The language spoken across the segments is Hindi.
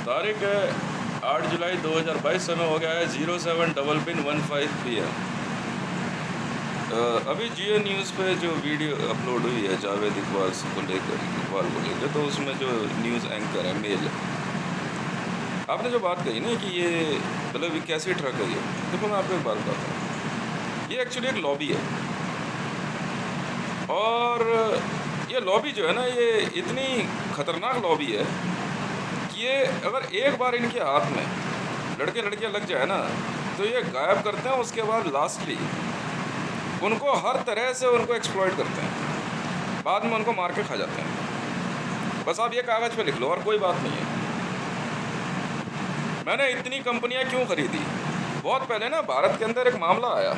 तारीख है 8 जुलाई 2022। समय हो गया है 07:15 PM। अभी जियो न्यूज़ पे जो वीडियो अपलोड हुई है जावेद इकबाल को लेकर तो उसमें जो न्यूज़ एंकर है मेल, आपने जो बात कही ना कि ये मतलब ये कैसी ट्रक है, ये देखो मैं आपको एक बात बताता हूँ। ये एक्चुअली एक लॉबी है, और ये लॉबी जो है ना, ये इतनी ख़तरनाक लॉबी है कि ये अगर एक बार इनके हाथ में लड़के लड़कियां लग जाए ना, तो ये गायब करते हैं। उसके बाद लास्टली उनको हर तरह से उनको एक्सप्लॉइट करते हैं, बाद में उनको मार के खा जाते हैं। बस आप ये कागज़ पे लिख लो, और कोई बात नहीं है। मैंने इतनी कंपनियां क्यों खरीदी? बहुत पहले ना भारत के अंदर एक मामला आया,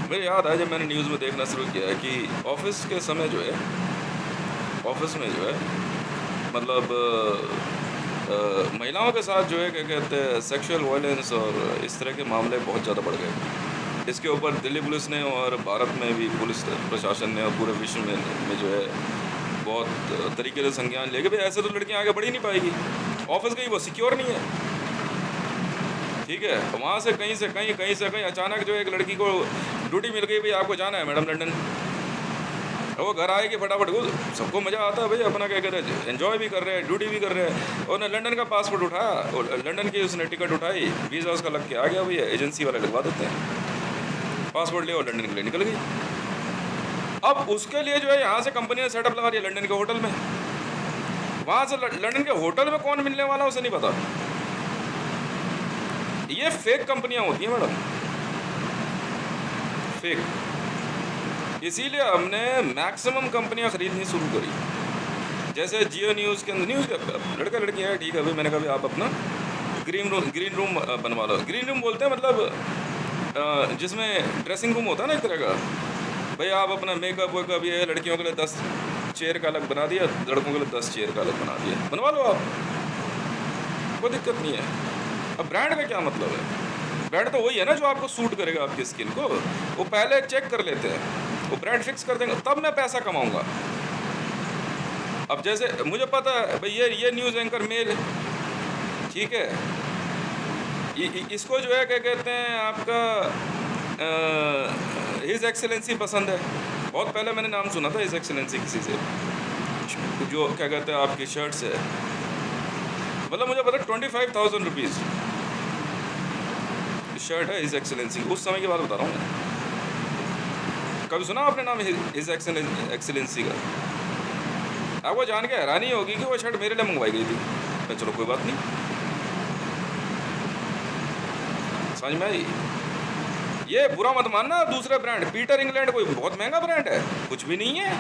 मुझे याद है जब मैंने न्यूज़ में देखना शुरू किया है कि ऑफिस के समय जो है, ऑफिस में जो है मतलब महिलाओं के साथ जो है क्या कहते हैं सेक्सुअल वायलेंस और इस तरह के मामले बहुत ज़्यादा बढ़ गए। इसके ऊपर दिल्ली पुलिस ने और भारत में भी पुलिस प्रशासन ने और पूरे विश्व में जो है बहुत तरीके से संज्ञान लेके भाई ऐसे तो लड़कियां आगे बढ़ ही नहीं पाएगी। ऑफिस गई वो सिक्योर नहीं है, ठीक है। वहाँ से कहीं से कहीं अचानक जो है एक लड़की को ड्यूटी मिल गई, भाई आपको जाना है मैडम लंदन। वो घर आएगी फटाफट, वो सबको मज़ा आता है भाई, अपना क्या कहते हैं एंजॉय भी कर रहे हैं, ड्यूटी भी कर रहे हैं। और ने लंदन का पासपोर्ट उठाया और लंदन की उसने टिकट उठाई, वीज़ा उसका लग के आ गया, भैया एजेंसी वाले लगवा देते हैं। पासपोर्ट ले और लंदन के लिए निकल गई। अब उसके लिए जो है यहाँ से कंपनी ने सेटअप लगा दिया लंदन के होटल में। वहाँ से लंदन के होटल में कौन मिलने वाला उसे नहीं पता। ये फेक कंपनियाँ होती हैं मैडम, फेक। इसीलिए हमने मैक्सिमम कंपनियां खरीदनी शुरू करी। जैसे जियो न्यूज़ के अंदर न्यूज़ लड़का लड़की है, ठीक है भाई, मैंने कहा भाई आप अपना ग्रीन रूम बनवा लो। ग्रीन रूम बोलते हैं मतलब जिसमें ड्रेसिंग रूम होता है ना एक तरह का। भाई आप अपना मेकअप वेकअप, ये लड़कियों के लिए 10 चेयर का अलग बना दिया, लड़कों के लिए 10 चेयर का अलग बना दिया, बनवा लो आप, कोई दिक्कत नहीं है। अब ब्रांड का क्या मतलब है? ब्रांड तो वही है ना जो आपको सूट करेगा आपकी स्किन को। वो पहले चेक कर लेते हैं, वो ब्रांड फिक्स कर देंगे, तब मैं पैसा कमाऊंगा। अब जैसे मुझे पता है भाई ये न्यूज़ एंकर मेल, ठीक है, इसको जो है क्या कहते हैं आपका हिज एक्सेलेंसी पसंद है। बहुत पहले मैंने नाम सुना था हिज एक्सेलेंसी किसी से, जो क्या कहते हैं आपकी शर्ट से, मतलब मुझे पता 25,000 रुपीज़ शर्ट है हिज एक्सेलेंसी। उस समय की बात बता रहा हूँ मैं। कभी सुना आपने नाम हिज एक्सेलेंसी का? आपको जान के हैरानी होगी कि वो शर्ट मेरे लिए मंगवाई गई थी। मैं चलो कोई बात नहीं, समझ में आई। ये बुरा मत मानना। दूसरे ब्रांड पीटर इंग्लैंड कोई बहुत महंगा ब्रांड है? कुछ भी नहीं है।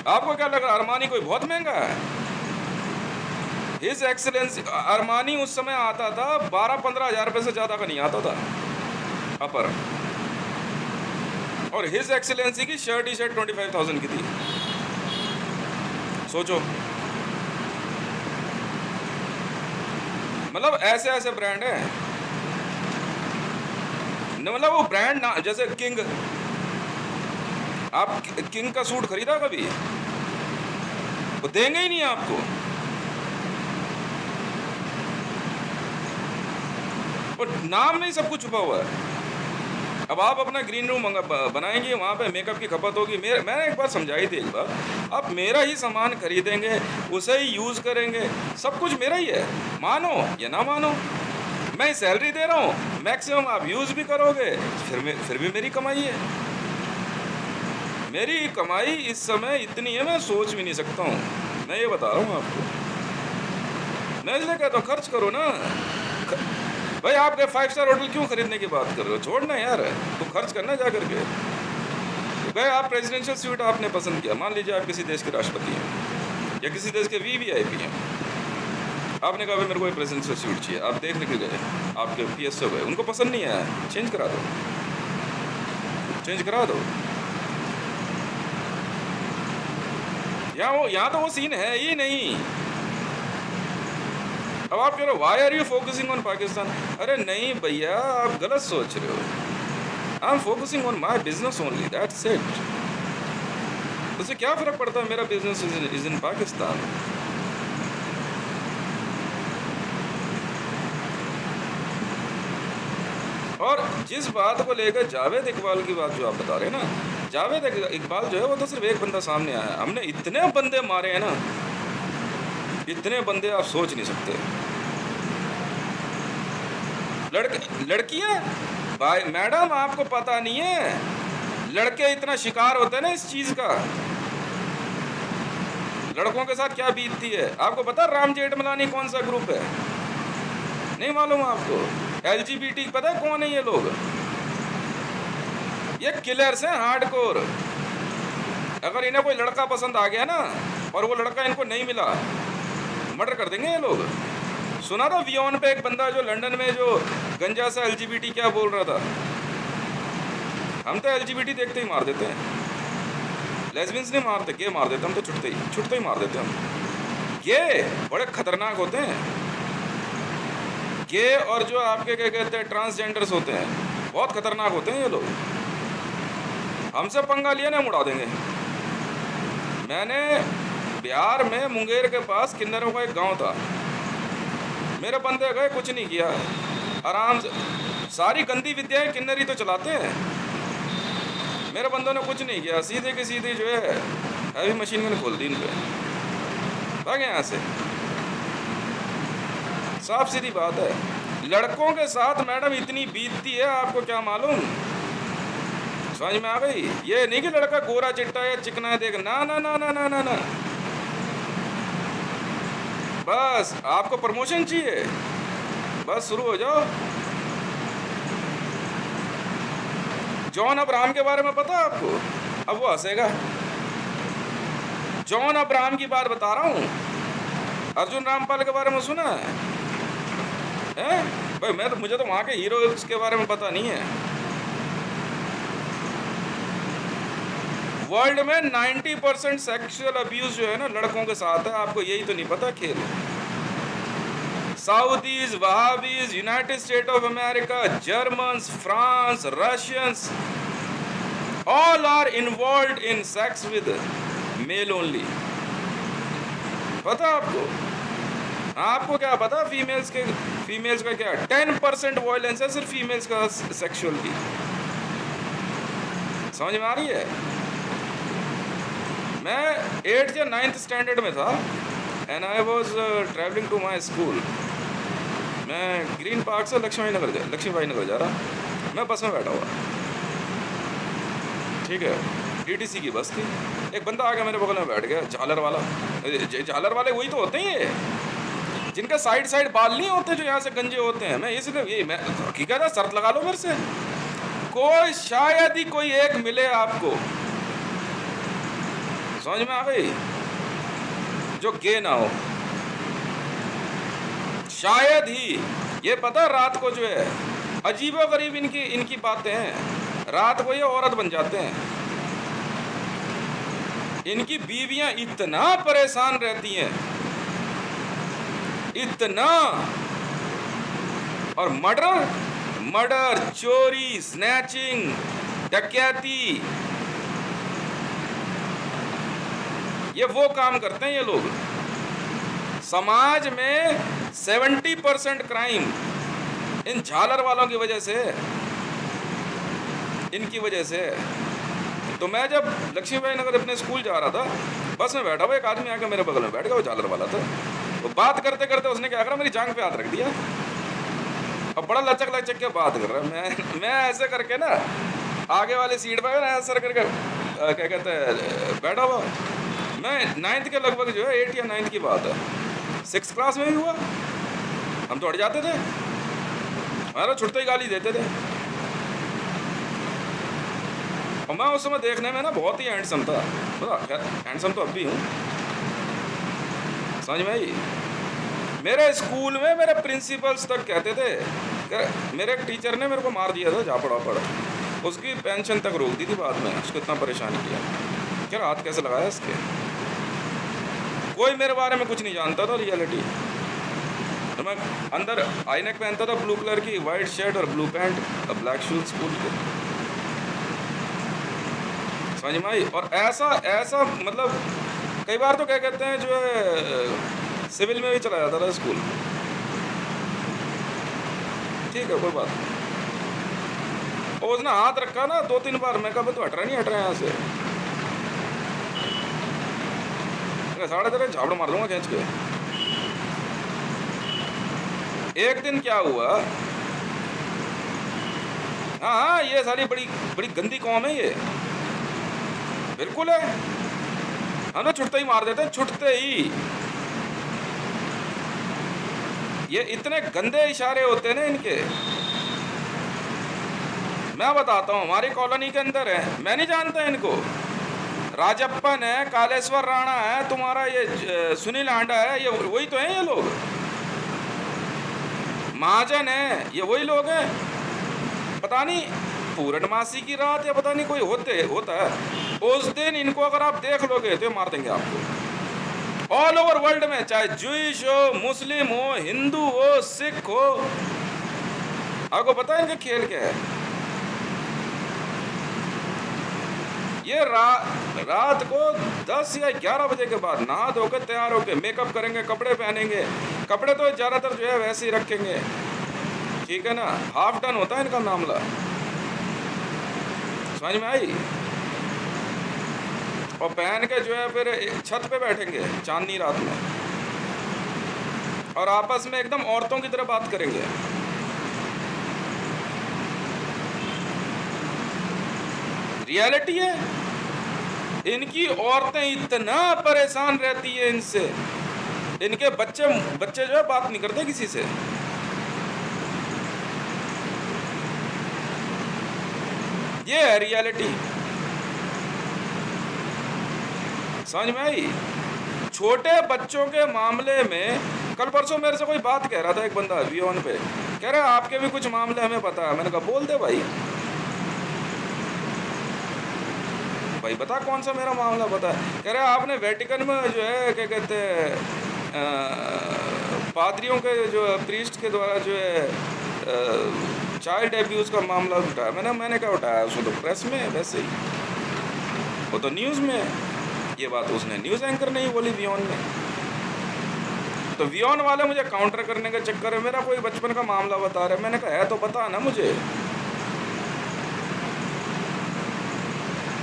आपको क्या लग रहा है अरमानी कोई बहुत महंगा है? हिज एक्सेलेंसी अरमानी उस समय आता था 12-15 हज़ार रुपये से ज़्यादा का नहीं आता था अपर, और हिज एक्सेलेंसी की शर्ट ही शर्ट 25,000 की थी। सोचो, मतलब ऐसे ऐसे ब्रांड हैं। मतलब वो ब्रांड ना, जैसे किंग, आप किंग का सूट खरीदा कभी? वो देंगे ही नहीं आपको। और नाम में ही सब कुछ छुपा हुआ है। अब आप अपना ग्रीन रूम बनाएंगे, वहाँ पे मेकअप की खपत होगी। मैंने एक बार समझाई थी एक बार, आप मेरा ही सामान खरीदेंगे, उसे ही यूज़ करेंगे, सब कुछ मेरा ही है, मानो या ना मानो। मैं सैलरी दे रहा हूँ, मैक्सिमम आप यूज़ भी करोगे, फिर भी मेरी कमाई है। मेरी कमाई इस समय इतनी है मैं सोच भी नहीं सकता हूँ। मैं ये बता रहा हूँ आपको। मैं इसलिए कहता हूँ खर्च करो ना। भाई आप 5 स्टार होटल क्यों खरीदने की बात कर रहे हो? छोड़ना यार, तो खर्च करना जा करके। भाई आप प्रेसिडेंशियल स्वीट आपने पसंद किया, मान लीजिए आप किसी देश के राष्ट्रपति हैं या किसी देश के VVIP हैं, आपने कहा भाई मेरे को एक प्रेसिडेंशियल स्वीट चाहिए। आप देखने के गए, आपके PSO गए, उनको पसंद नहीं आया, चेंज करा दो, चेंज करा दो। यहाँ तो वो सीन है ही नहीं। अब आप कह रहे हो why are you focusing on Pakistan? अरे नहीं भैया, आप गलत सोच रहे हो। I am focusing on my business only, that's it. उससे क्या फ़र्क पड़ता है मेरा बिजनेस इज इन पाकिस्तान? और जिस बात को लेकर जावेद इकबाल की बात जो आप बता रहे हैं ना, जावेद इकबाल जो है वो तो सिर्फ एक बंदा सामने आया है, हमने इतने बंदे मारे हैं ना, इतने बंदे आप सोच नहीं सकते। लड़कियां भाई मैडम आपको पता नहीं है, लड़के इतना शिकार होते हैं ना इस चीज का, लड़कों के साथ क्या बीतती है। आपको पता राम जेठमलानी कौन सा ग्रुप है? नहीं मालूम आपको? LGBT पता है कौन है ये लोग? ये किलर्स हैं हार्डकोर। अगर इन्हें कोई लड़का पसंद आ गया ना और वो लड़का इनको नहीं मिला, मर्डर कर देंगे ये लोग। सुना था वियोन पे एक बंदा जो लंदन में जो गंजा सा LGBT क्या बोल रहा था, हम तो LGBT देखते ही मार देते हैं, लेस्बियंस नहीं मारते, गे मार देते हम तो, छुटते ही मार देते हम। गे बड़े खतरनाक होते हैं, गे और जो आपके क्या कहते हैं ट्रांसजेंडर्स होते हैं, बहुत खतरनाक होते हैं ये लोग। हमसे पंगा लिया ना उड़ा देंगे। मैंने बिहार में मुंगेर के पास किन्नरों का एक गांव था, मेरे बंदे गए, कुछ नहीं किया, आराम से सारी गंदी विद्याएं किन्नरी तो चलाते हैं, मेरे बंदों ने कुछ नहीं किया, सीधे की सीधी जो है हैवी मशीन मैंने खोल दी इन पे, भागे यहाँ से। साफ सीधी बात है, लड़कों के साथ मैडम इतनी बीतती है, आपको क्या मालूम? समझ में आ गई? ये नहीं कि लड़का गोरा चिट्टा या चिकना है देख, ना ना ना ना ना ना ना, बस आपको प्रमोशन चाहिए, बस शुरू हो जाओ। जॉन अब्राहम के बारे में पता है आपको? अब वो हंसेगा। जॉन अब्राहम की बात बता रहा हूँ, अर्जुन रामपाल के बारे में सुना है? भाई मुझे तो वहाँ के हीरोज के बारे में पता नहीं है। वर्ल्ड में 90% सेक्सुअल अब्यूज जो है ना लड़कों के साथ है, आपको यही तो नहीं पता खेल। Saudis, Wahhabis, United State of America, Germans, France, Russians, all are involved in sex with male only. पता आपको? आपको क्या पता फीमेल्स का क्या 10% वायलेंस है सिर्फ फीमेल्स का सेक्सुअल की। समझ में आ रही है? मैं 8th या 9th स्टैंडर्ड में था and I was travelling to my school. मैं ग्रीन पार्क से लक्ष्मीबाई नगर जा रहा, मैं बस में बैठा हुआ, ठीक है, TTC की बस थी। एक बंदा आ गया मेरे बगल में बैठ गया, झालर वाले वही तो होते हैं जिनका साइड बाल नहीं होते, जो यहाँ से गंजे होते हैं। मैं इसलिए मैं हकीकत है, शर्त लगा लो मेरे से, कोई शायद ही कोई एक मिले आपको, समझ में आ गई, जो गे ना हो, शायद ही। ये पता रात को जो है अजीबो गरीब इनकी बातें हैं, रात को ये औरत बन जाते हैं, इनकी बीवियां इतना परेशान रहती हैं, इतना, और मर्डर, चोरी, स्नैचिंग, डकैती, ये वो काम करते हैं ये लोग। समाज में 70% क्राइम इन झालर वालों की वजह से, इनकी वजह से। तो मैं जब लक्ष्मीबाई नगर अपने स्कूल जा रहा था, बस में बैठा हुआ, एक आदमी आकर मेरे बगल में बैठ गया, वो झालर वाला था। तो बात करते करते उसने क्या करा, मेरी जांघ पे हाथ रख दिया और बड़ा लचक के बात कर रहा है। मैं ऐसे करके ना आगे वाली सीट पर ऐसा करके क्या कहते हैं बैठा हुआ। मैं 9th के लगभग जो है, 8 या 9th की बात है, 6th क्लास में भी हुआ, हम तो हट जाते थे, हमारा छुटते ही गाली देते थे। और मैं उस समय देखने में ना बहुत ही हैंडसम था, हैंडसम तो अब भी हूँ, समझ में आई? मेरे स्कूल में मेरे प्रिंसिपल्स तक कहते थे, मेरे एक टीचर ने मेरे को मार दिया था झापड़ा पड़ा, उसकी पेंशन तक रोक दी थी बाद में, उसको इतना परेशान किया, क्या हाथ कैसे लगाया इसके। कोई मेरे बारे में कुछ नहीं जानता था रियलिटी। तो मैं अंदर आईनेक पहनता था, ब्लू कलर की वाइट शर्ट और ब्लू पैंट और ब्लैक शूज स्कूल के, समझ में आई? और ऐसा मतलब कई बार तो क्या कहते हैं जो है सिविल में भी चला जाता था स्कूल, ठीक है कोई बात नहीं। और उसने हाथ रखा ना 2-3 बार, मैं कहा तो हट रहा नहीं, हट रहा यहाँ से, साढ़े तेरे झापड़ मार दूंगा खींच के। एक दिन क्या हुआ, हाँ ये सारी बड़ी बड़ी गंदी कौम है ये, बिल्कुल है, हम ना छुटते ही मार देते हैं, छुटते ही। ये इतने गंदे इशारे होते हैं ना इनके। मैं बताता हूँ, हमारी कॉलोनी के अंदर है, मैं नहीं जानता इनको, राजप्पन है, कालेश्वर राणा है, तुम्हारा ये सुनील आंडा है, ये वही तो हैं ये लोग, महाजन है, ये वही लोग हैं। पता नहीं पूर्णमासी की रात या पता नहीं कोई होता है, उस दिन इनको अगर आप देख लोगे तो मार देंगे आपको। ऑल ओवर वर्ल्ड में, चाहे जूइश हो, मुस्लिम हो, हिंदू हो, सिख हो, आपको पता है इनका खेल क्या है। ये रात को 10 या 11 बजे के बाद नहा धोकर तैयार होकर मेकअप करेंगे, कपड़े पहनेंगे, कपड़े तो ज़्यादातर जो है वैसे ही रखेंगे, ठीक है ना, हाफ डन होता है इनका मामला, समझ में आई। और पहन के जो है फिर छत पे बैठेंगे चांदनी रात में, और आपस में एकदम औरतों की तरह बात करेंगे। रियलिटी है, इनकी औरतें इतना परेशान रहती है इनसे, इनके बच्चे जो है बात नहीं करते किसी से। ये है रियलिटी, समझ में आई। छोटे बच्चों के मामले में कल परसों मेरे से कोई बात कह रहा था एक बंदा वीओन पे, कह रहा आपके भी कुछ मामले हमें पता है। मैंने कहा बोल दे भाई बता कौन सा मेरा मामला पता है। कह रहे आपने वेटिकन में जो है क्या कहते हैं पादरियों के जो प्रीस्ट के द्वारा जो है चाइल्ड एब्यूज़ का मामला उठाया। मैंने क्या उठाया, उसको तो प्रेस में वैसे ही, वो तो न्यूज़ में। ये बात उसने न्यूज़ एंकर नहीं बोली वियोन में, तो वियोन वाले मुझे काउंटर करने के चक्कर में मेरा कोई बचपन का मामला बता रहे। मैंने कहा है तो बता ना मुझे,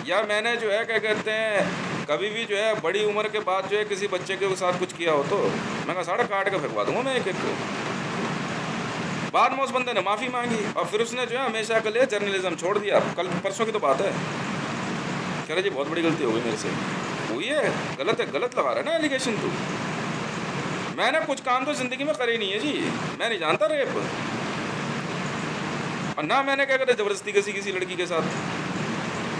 या मैंने जो है क्या कहते हैं कभी भी जो है बड़ी उम्र के बाद जो है किसी बच्चे के साथ कुछ किया हो तो मैं कहा साढ़े काट के फेंकवा दूंगा मैं एक को। बाद में उस बंदे ने माफ़ी मांगी और फिर उसने जो है हमेशा के लिए जर्नलिज्म छोड़ दिया। कल परसों की तो बात है, कह रहे जी बहुत बड़ी गलती हो गई मेरे से। हुई है, गलत लगा रहा है ना एलिगेशन तू। मैंने कुछ काम तो ज़िंदगी में करे नहीं है जी, मैं नहीं जानता रेप, और ना मैंने क्या करे ज़बरदस्ती किसी लड़की के साथ,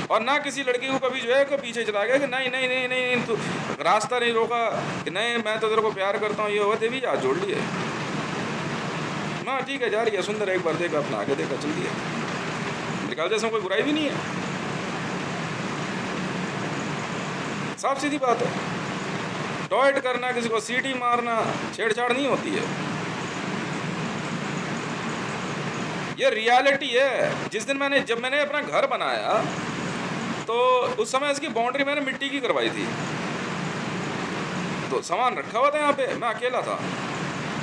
और ना किसी लड़की को कभी जो है को पीछे चला गया कि नहीं नहीं नहीं नहीं तू रास्ता नहीं रोका कि नहीं मैं तो तेरे को प्यार करता हूँ, ये हुआ देवी हाथ जोड़ लिए। हाँ ठीक है जा रही है सुंदर, एक बार देखा अपना आगे देखा चल दिया, निकाल जैसे कोई बुराई भी नहीं है, साफ सीधी बात है। टॉयट करना, किसी को सीटी मारना, छेड़छाड़ नहीं होती है, ये रियलिटी है। जिस दिन जब मैंने अपना घर बनाया तो उस समय इसकी बाउंड्री मैंने मिट्टी की करवाई थी, तो सामान रखा हुआ था यहाँ पे, मैं अकेला था।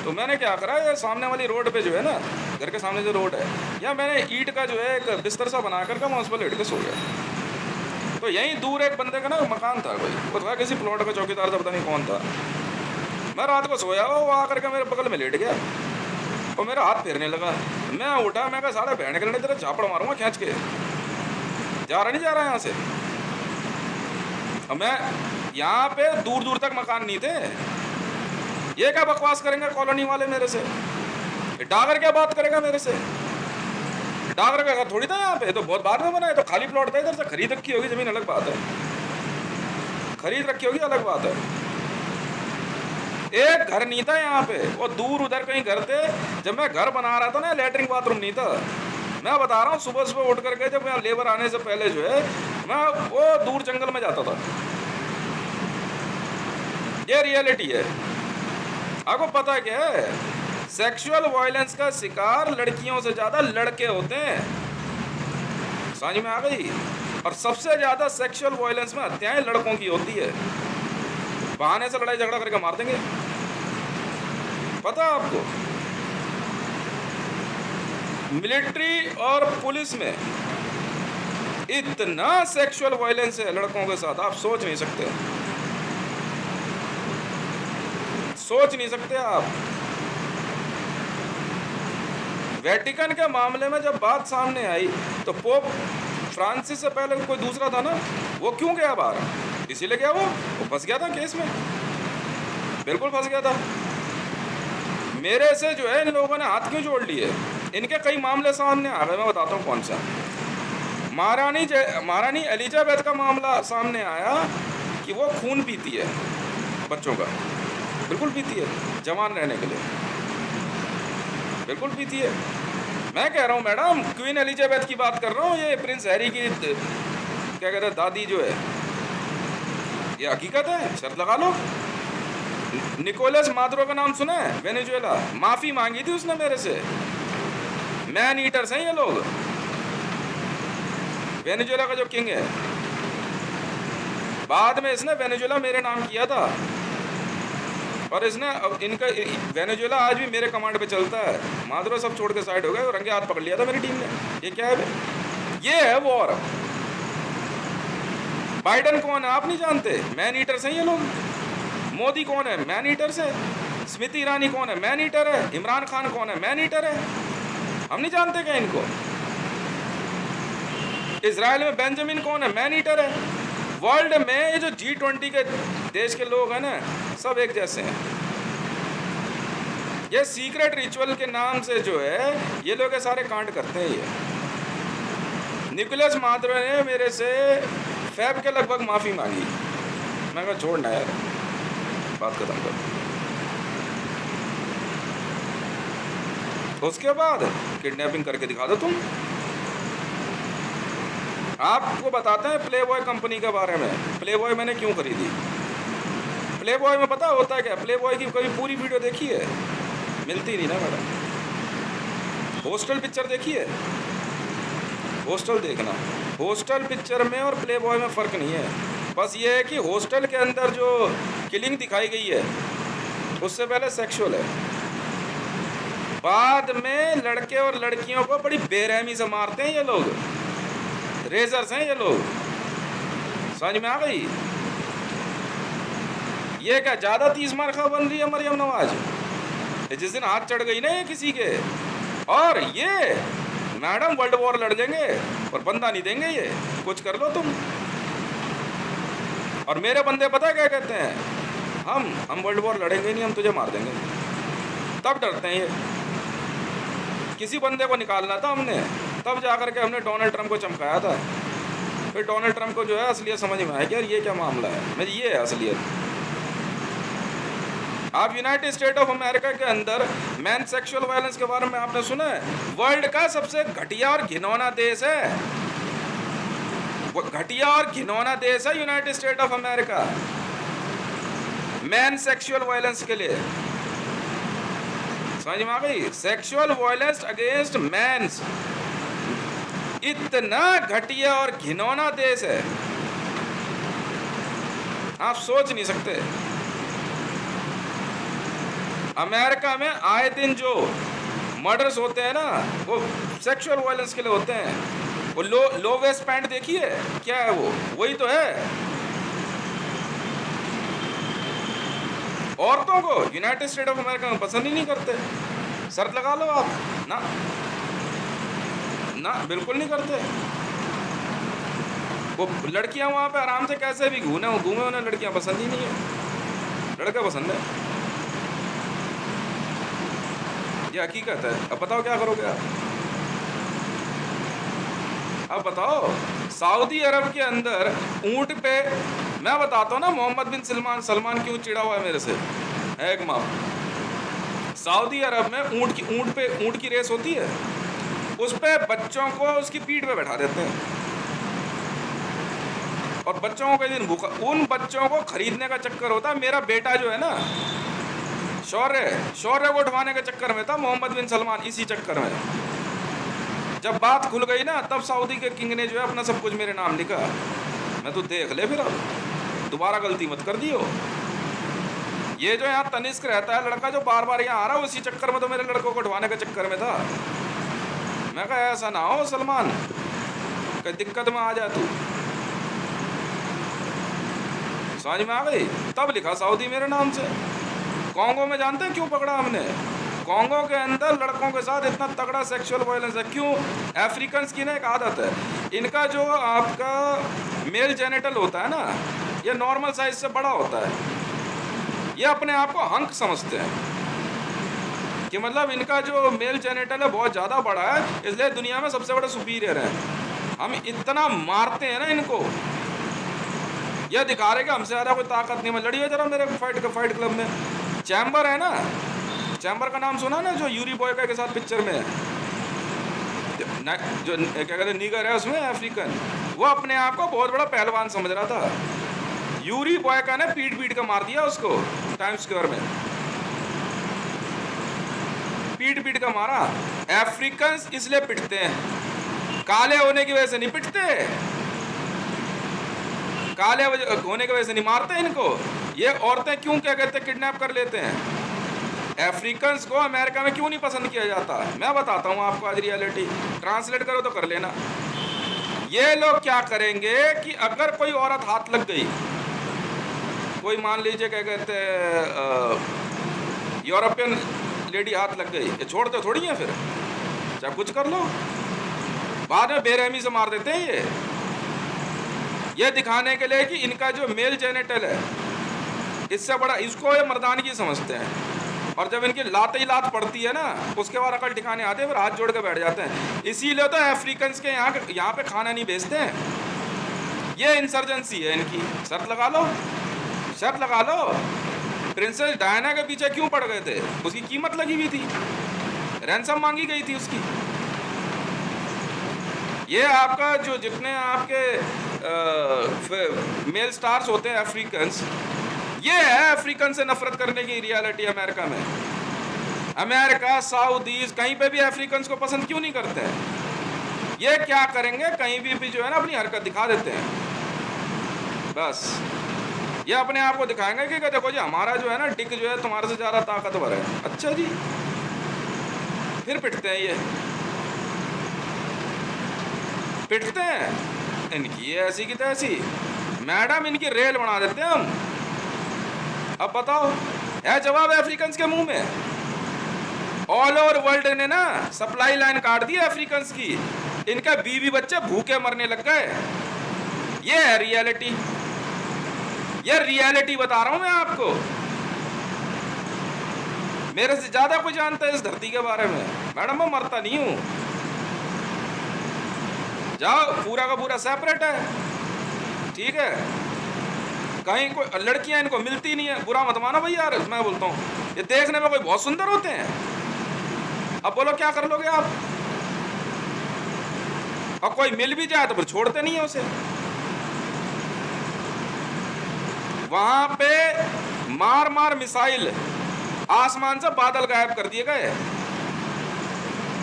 तो मैंने क्या करा, ये सामने वाली रोड पे जो है ना, घर के सामने जो रोड है, यहाँ मैंने ईंट का जो है एक बिस्तर सा बना करके मैं उस पर लेट के सो गया। तो यहीं दूर एक बंदे का ना मकान था, भाई वो था किसी प्लॉट का चौकीदार था, पता नहीं कौन था। मैं रात को सोया वो आकर के मेरे बगल में लेट गया और मेरा हाथ फेरने लगा। मैं उठा, मैं कहा साढ़े बहन के लड़े तेरा झापड़ मारूंगा खींच के, जा रहा यहाँ से। और मैं यहाँ पे दूर दूर तक मकान नहीं थे, ये क्या बकवास करेंगे कॉलोनी वाले मेरे से, डागर क्या बात करेगा मेरे से, डागर का घर थोड़ी था यहाँ पे, तो बहुत बाद में बना है, तो खाली प्लॉट था, इधर से खरीद रखी होगी जमीन अलग बात है, खरीद रखी होगी अलग बात है। एक घर नहीं था यहाँ पे, वो दूर उधर कहीं घर थे। जब मैं घर बना रहा था ना, लेटरिन बाथरूम नहीं था। मैं बता रहा हूँ सुबह उठ करके जब मैं लेबर आने से पहले जो है मैं वो दूर जंगल में जाता था। ये रियलिटी है। आपको पता क्या है, सेक्सुअल वायलेंस का शिकार लड़कियों से ज़्यादा लड़के होते हैं, समझ में आ गई। और सबसे ज़्यादा सेक्सुअल वायलेंस में हत्याएं लड़कों की होती है, बहाने से लड़ाई झगड़ा करके मार देंगे, पता आपको। मिलिट्री और पुलिस में इतना सेक्सुअल वायलेंस है लड़कों के साथ, आप सोच नहीं सकते, सोच नहीं सकते आप। वेटिकन के मामले में जब बात सामने आई तो पोप फ्रांसिस से पहले कोई दूसरा था ना, वो क्यों गया बाहर? इसीलिए गया, वो फंस गया था केस में, बिल्कुल फंस गया था। मेरे से जो है इन लोगों ने हाथ क्यों जोड़ लिए? इनके कई मामले सामने आ गए, मैं बताता हूँ कौन सा। महारानी एलिजाबेथ का मामला सामने आया कि वो खून पीती है बच्चों का, बिल्कुल पीती है जवान रहने के लिए, बिल्कुल पीती है। मैं कह रहा हूँ मैडम, क्वीन एलिजाबेथ की बात कर रहा हूँ, ये प्रिंस हैरी की क्या कहते हैं दादी जो है, ये हकीकत है, शर्त लगा लो। निकोलस मादुरो का नाम सुना है? वेनेजुएला, माफी मांगी थी उसने मेरे से। मैन ईटर्स हैं ये लोग। वेनेजुएला का जो किंग है, बाद में इसने वेनेजुएला मेरे नाम किया था, और इसने इनका वेनेजुएला आज भी मेरे कमांड पे चलता है। मादुरो सब छोड़ के साइड हो गए और रंगे हाथ पकड़ लिया था मेरी टीम ने। ये क्या है? ये है वॉर। बाइडेन कौन है आप नहीं जानते? मैन ईटर्स हैं ये लोग। मोदी कौन है? मैन ईटर्स है। स्मृति ईरानी कौन है? मैन ईटर है। इमरान खान कौन है? मैन ईटर है। हम नहीं जानते क्या इनको? इजराइल में बेंजामिन कौन है? मैन ईटर है। वर्ल्ड में ये जो G20 के देश के लोग हैं ना, सब एक जैसे हैं। ये सीक्रेट रिचुअल के नाम से जो है ये लोग सारे कांड करते हैं। ये निकोलस मादुरो ने मेरे से फैब के लगभग माफ़ी मांगी। मैं कहा छोड़ना यार, बात खत्म कर। उसके बाद किडनैपिंग करके दिखा दो तुम। आपको बताते हैं प्लेबॉय कंपनी के बारे में। प्लेबॉय मैंने क्यों खरीदी? प्लेबॉय में पता होता है क्या? प्लेबॉय की कभी पूरी वीडियो देखी है? मिलती नहीं ना मैडम। हॉस्टल पिक्चर देखी है? हॉस्टल देखना। हॉस्टल पिक्चर में और प्लेबॉय में फ़र्क नहीं है, बस ये है कि हॉस्टल के अंदर जो किलिंग दिखाई गई है उससे पहले सेक्सुअल है, बाद में लड़के और लड़कियों को बड़ी बेरहमी से मारते हैं ये लोग। रेजर्स हैं ये लोग, समझ में आ गई? ये क्या ज़्यादा 30 मार्का बन रही है मरियम नवाज? जिस दिन हाथ चढ़ गई ना ये किसी के, और ये मैडम वर्ल्ड वॉर लड़ लेंगे और बंदा नहीं देंगे, ये कुछ कर लो तुम। और मेरे बंदे पता क्या कहते हैं? हम वर्ल्ड वॉर लड़ेंगे नहीं, हम तुझे मार देंगे। तब डरते हैं ये। किसी बंदे को निकालना था हमने, तब जाकर के हमने डोनाल्ड ट्रंप को चमकाया था। फिर डोनाल्ड ट्रंप को जो है असलियत समझ में आया कि यार ये क्या मामला है, मैं ये है असलियत। आप यूनाइटेड स्टेट ऑफ अमेरिका के अंदर मैन सेक्सुअल वायलेंस के बारे में आपने सुना है? वर्ल्ड का सबसे घटिया और घिनौना देश है वो, घटिया और घिनौना देश है United State of America man sexual violence के लिए। समझ में आ गई? सेक्सुअल वायलेंस अगेंस्ट मैन्स, इतना घटिया और घिनौना देश है, आप सोच नहीं सकते। अमेरिका में आए दिन जो मर्डर्स होते हैं ना, वो सेक्सुअल वायलेंस के लिए होते हैं। वो लो वेस्ट पैंट देखिए, क्या है वो? वही तो है। औरतों को यूनाइटेड स्टेट ऑफ अमेरिका में पसंद ही नहीं करते। शर्त लगा लो आप, ना ना बिल्कुल नहीं करते। वो लड़कियां वहाँ पे आराम से कैसे भी घूमे उन्हें लड़कियां पसंद ही नहीं है, लड़का पसंद है। ये हकीकत है। अब बताओ क्या करोगे आप? अब बताओ, सऊदी अरब के अंदर ऊंट पे, मैं बताता हूँ ना मोहम्मद बिन सलमान क्यों चिढ़ा हुआ है मेरे से, है एक माप। सऊदी अरब में ऊंट की रेस होती है, उस पे बच्चों को उसकी पीठ पे बैठा देते हैं और बच्चों को कई दिन भूखा, उन बच्चों को खरीदने का चक्कर होता है। मेरा बेटा जो है ना, शौर्य को उठवाने के चक्कर में था मोहम्मद बिन सलमान, इसी चक्कर में। जब बात खुल गई ना, तब सऊदी के किंग ने जो है अपना सब कुछ मेरे नाम लिखा। मैं तो देख ले, फिर अब दोबारा गलती मत कर दियो। ये जो यहाँ तनिष्क रहता है लड़का, जो बार बार यहाँ आ रहा है, उसी चक्कर में तो मेरे लड़कों को उठवाने के चक्कर में था। मैं कहा ऐसा ना हो सलमान, कहीं दिक्कत में आ जा तू। समझ में आ गई? तब लिखा सऊदी मेरे नाम से। कॉन्गो में जानते हैं क्यों पकड़ा हमने? कॉन्गो के अंदर लड़कों के साथ इतना तगड़ा सेक्सुअल वायलेंस है। क्यों? अफ्रीकन्स की ना एक आदत है, इनका जो आपका मेल जेनिटल होता है ना, ये नॉर्मल साइज से बड़ा होता है। ये अपने आप को हंक समझते हैं कि मतलब इनका जो मेल जेनिटल है बहुत ज़्यादा बड़ा है, इसलिए दुनिया में सबसे बड़ा सुपीरियर है। हम इतना मारते हैं ना इनको, ये दिखा रहे कि हमसे ज़्यादा कोई ताकत नहीं। मैं लड़िए जरा मेरे फाइट क्लब में। चैम्बर है ना, चैम्बर का नाम सुना ना, जो यूरी बॉय के साथ पिक्चर में है, जो क्या कहते हैं नीगर है उसमें अफ्रीकन, वो अपने आप को बहुत बड़ा पहलवान समझ रहा था। यूरी बॉय का ने पीट के मार दिया उसको टाइम स्क्वायर में, पीट का मारा। अफ्रीकन्स इसलिए पिटते हैं, काले होने की वजह से नहीं पिटते, काले होने की वजह से नहीं मारते इनको। ये औरतें क्यों क्या कहते हैं किडनैप कर लेते हैं। अफ्रीकन्स को अमेरिका में क्यों नहीं पसंद किया जाता, मैं बताता हूँ आपको आज रियलिटी। ट्रांसलेट करो तो कर लेना। ये लोग क्या करेंगे कि अगर कोई औरत हाथ लग गई, कोई मान लीजिए क्या कहते हैं यूरोपियन लेडी हाथ लग गई, ये छोड़ते थोड़ी है फिर, चाहे कुछ कर लो, बाद में बेरहमी से मार देते हैं। ये दिखाने के लिए कि इनका जो मेल जेनिटल है इससे बड़ा, इसको ये मर्दानगी समझते हैं। और जब इनकी लात ही लात पड़ती है ना, उसके बाद अकल ठिकाने आते हैं, फिर हाथ जोड़ के बैठ जाते हैं। इसीलिए तो अफ्रीकन्स के यहाँ पे खाना नहीं बेचते हैं। ये इंसर्जेंसी है इनकी। शर्त लगा लो, शर्त लगा लो। प्रिंसेस डायना के पीछे क्यों पड़ गए थे? उसकी कीमत लगी हुई थी, रैंसम मांगी गई थी उसकी। ये आपका जो जितने आपके मेल स्टार्स होते हैं अफ्रीकन्स, ये है अफ्रीकन से नफरत करने की रियलिटी अमेरिका में। अमेरिका, सऊदीज, कहीं पे भी अफ्रीकन्स को पसंद क्यों नहीं करते हैं? ये क्या करेंगे, कहीं भी जो है ना अपनी हरकत दिखा देते हैं। बस ये अपने आप को दिखाएंगे कि देखो जी हमारा जो है ना डिक जो है तुम्हारे से ज़्यादा ताकतवर है। अच्छा जी, फिर पिटते हैं, ये पिटते हैं। इनकी ये ऐसी की तैसी, मैडम इनकी रेल बना देते हैं हम। अब बताओ, है जवाब अफ्रीकन्स के मुंह में? ऑल ओवर वर्ल्ड ने ना सप्लाई लाइन काट दी अफ्रीकन्स की, इनके बीवी बच्चे भूखे मरने लग गए। ये है रियलिटी, ये रियलिटी बता रहा हूं मैं आपको। मेरे से ज्यादा कोई जानता है इस धरती के बारे में। मैडम मैं मरता नहीं हूं, जाओ, पूरा का पूरा सेपरेट है, ठीक है। कहीं कोई लड़कियां इनको मिलती नहीं है, बुरा मत मानो भाई यार, मैं बोलता हूँ ये देखने में कोई बहुत सुंदर होते हैं। अब बोलो क्या कर लोगे आप? और कोई मिल भी जाए तो फिर छोड़ते नहीं है उसे। वहां पे मार मार मिसाइल, आसमान से बादल गायब कर दिए गए।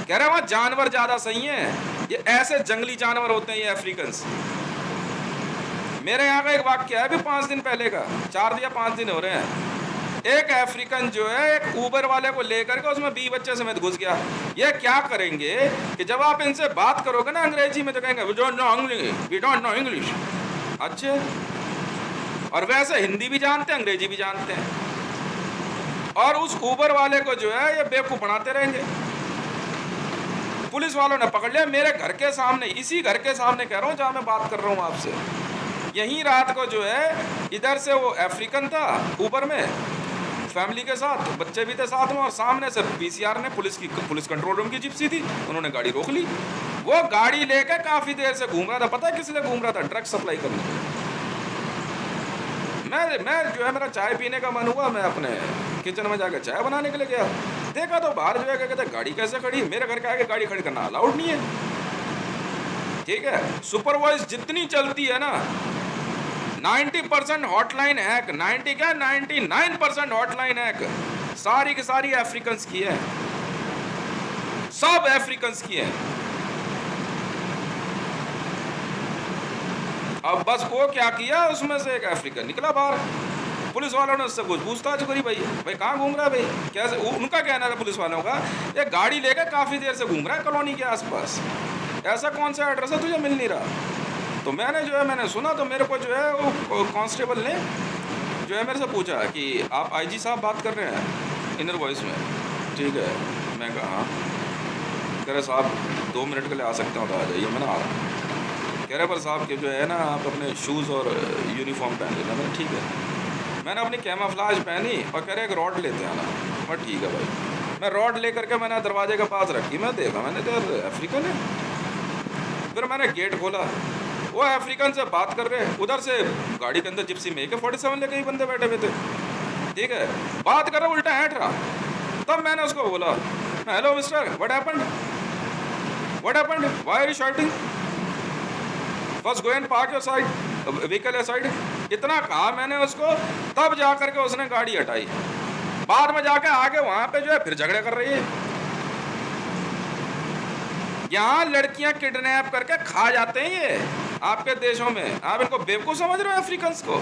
कह रहे वहां जानवर ज्यादा सही हैं, ये ऐसे जंगली जानवर होते हैं ये अफ्रीकन्स। मेरे यहाँ का एक वाक्य है अभी 5 दिन पहले का, 4 या 5 दिन हो रहे हैं। एक अफ्रीकन जो है एक ऊबर वाले को लेकर के उसमें 20 बच्चे समेत घुस गया। ये क्या करेंगे कि जब आप इनसे बात करोगे ना अंग्रेजी में तो कहेंगे we don't know English, we don't know English. अच्छे, और वैसे हिंदी भी जानते हैं, अंग्रेजी भी जानते हैं। और उस ऊबर वाले को जो है ये बेवकूफ़ बनाते रहेंगे। पुलिस वालों ने पकड़ लिया मेरे घर के सामने, इसी घर के सामने कह रहा हूँ जहाँ मैं बात कर रहा हूँ आपसे। यहीं रात को जो है इधर से वो अफ्रीकन था ऊबर में फैमिली के साथ, बच्चे भी थे साथ में, और सामने से पीसीआर ने पुलिस कंट्रोल रूम की जिप्सी थी, उन्होंने गाड़ी रोक ली। वो गाड़ी लेकर काफ़ी देर से घूम रहा था। पता है किस लिए घूम रहा था? ड्रग्स सप्लाई करने। मैं जो है मेरा चाय पीने का मन हुआ, मैं अपने किचन में जाकर चाय बनाने के लिए गया, देखा तो बाहर जो है क्या कहते हैं गाड़ी कैसे खड़ी, मेरे घर के आगे गाड़ी खड़ी करना अलाउड नहीं है, ठीक है। सुपर वॉइस जितनी चलती है ना, 90% हॉटलाइन हैक, 90 क्या 99% हॉटलाइन हैक सारी की सारी अफ्रीकन्स की है, सब अफ्रीकन्स की है। अब बस वो क्या किया, उसमें से एक अफ्रीकन निकला बाहर, पुलिस वालों ने उससे कुछ पूछताछ करी, भाई भाई कहाँ घूम रहा है भाई, कैसे, उनका कहना था पुलिस वालों का, ये गाड़ी लेकर काफ़ी देर से घूम रहा है कॉलोनी के आसपास, ऐसा कौन सा एड्रेस है तुझे मिल नहीं रहा। तो मैंने सुना, तो मेरे को जो है वो कांस्टेबल ने जो है मेरे से पूछा कि आप आईजी साहब बात कर रहे हैं, इनर वॉइस में, ठीक है। मैं कहा हाँ। कह रहे साहब 2 मिनट के लिए आ सकते हो तो आ जाइए। मैंने आ रहा। कह रहे पर साहब के जो है ना आप अपने शूज़ और यूनिफॉर्म पहन लेना। मैंने ठीक है। मैंने अपनी कैमोफ्लेज पहनी और कह रहे एक रॉड लेते आना। मैं ठीक है भाई। मैं रॉड ले करके मैंने दरवाजे के पास रखी। मैं देखा, मैंने कहा अफ्रीकन है। फिर मैंने गेट खोला, वो अफ्रीकन से बात कर रहे, उधर से गाड़ी के अंदर जिप्सी में AK-47 लेके ही बंदे बैठे हुए थे, ठीक है। बात कर रहा, उल्टा हैट रहा। तब मैंने उसको बोला, hello mister, what happened, why are you shouting, first go and park your side vehicle your side. इतना कहा मैंने उसको, तब जा करके उसने गाड़ी हटाई। बाद में जाके आगे वहां पे जो है फिर झगड़े कर रही है। यहाँ लड़कियां किडनैप करके खा जाते हैं ये आपके देशों में। आप इनको बेवकूफ समझ रहे हो अफ्रीकन्स को।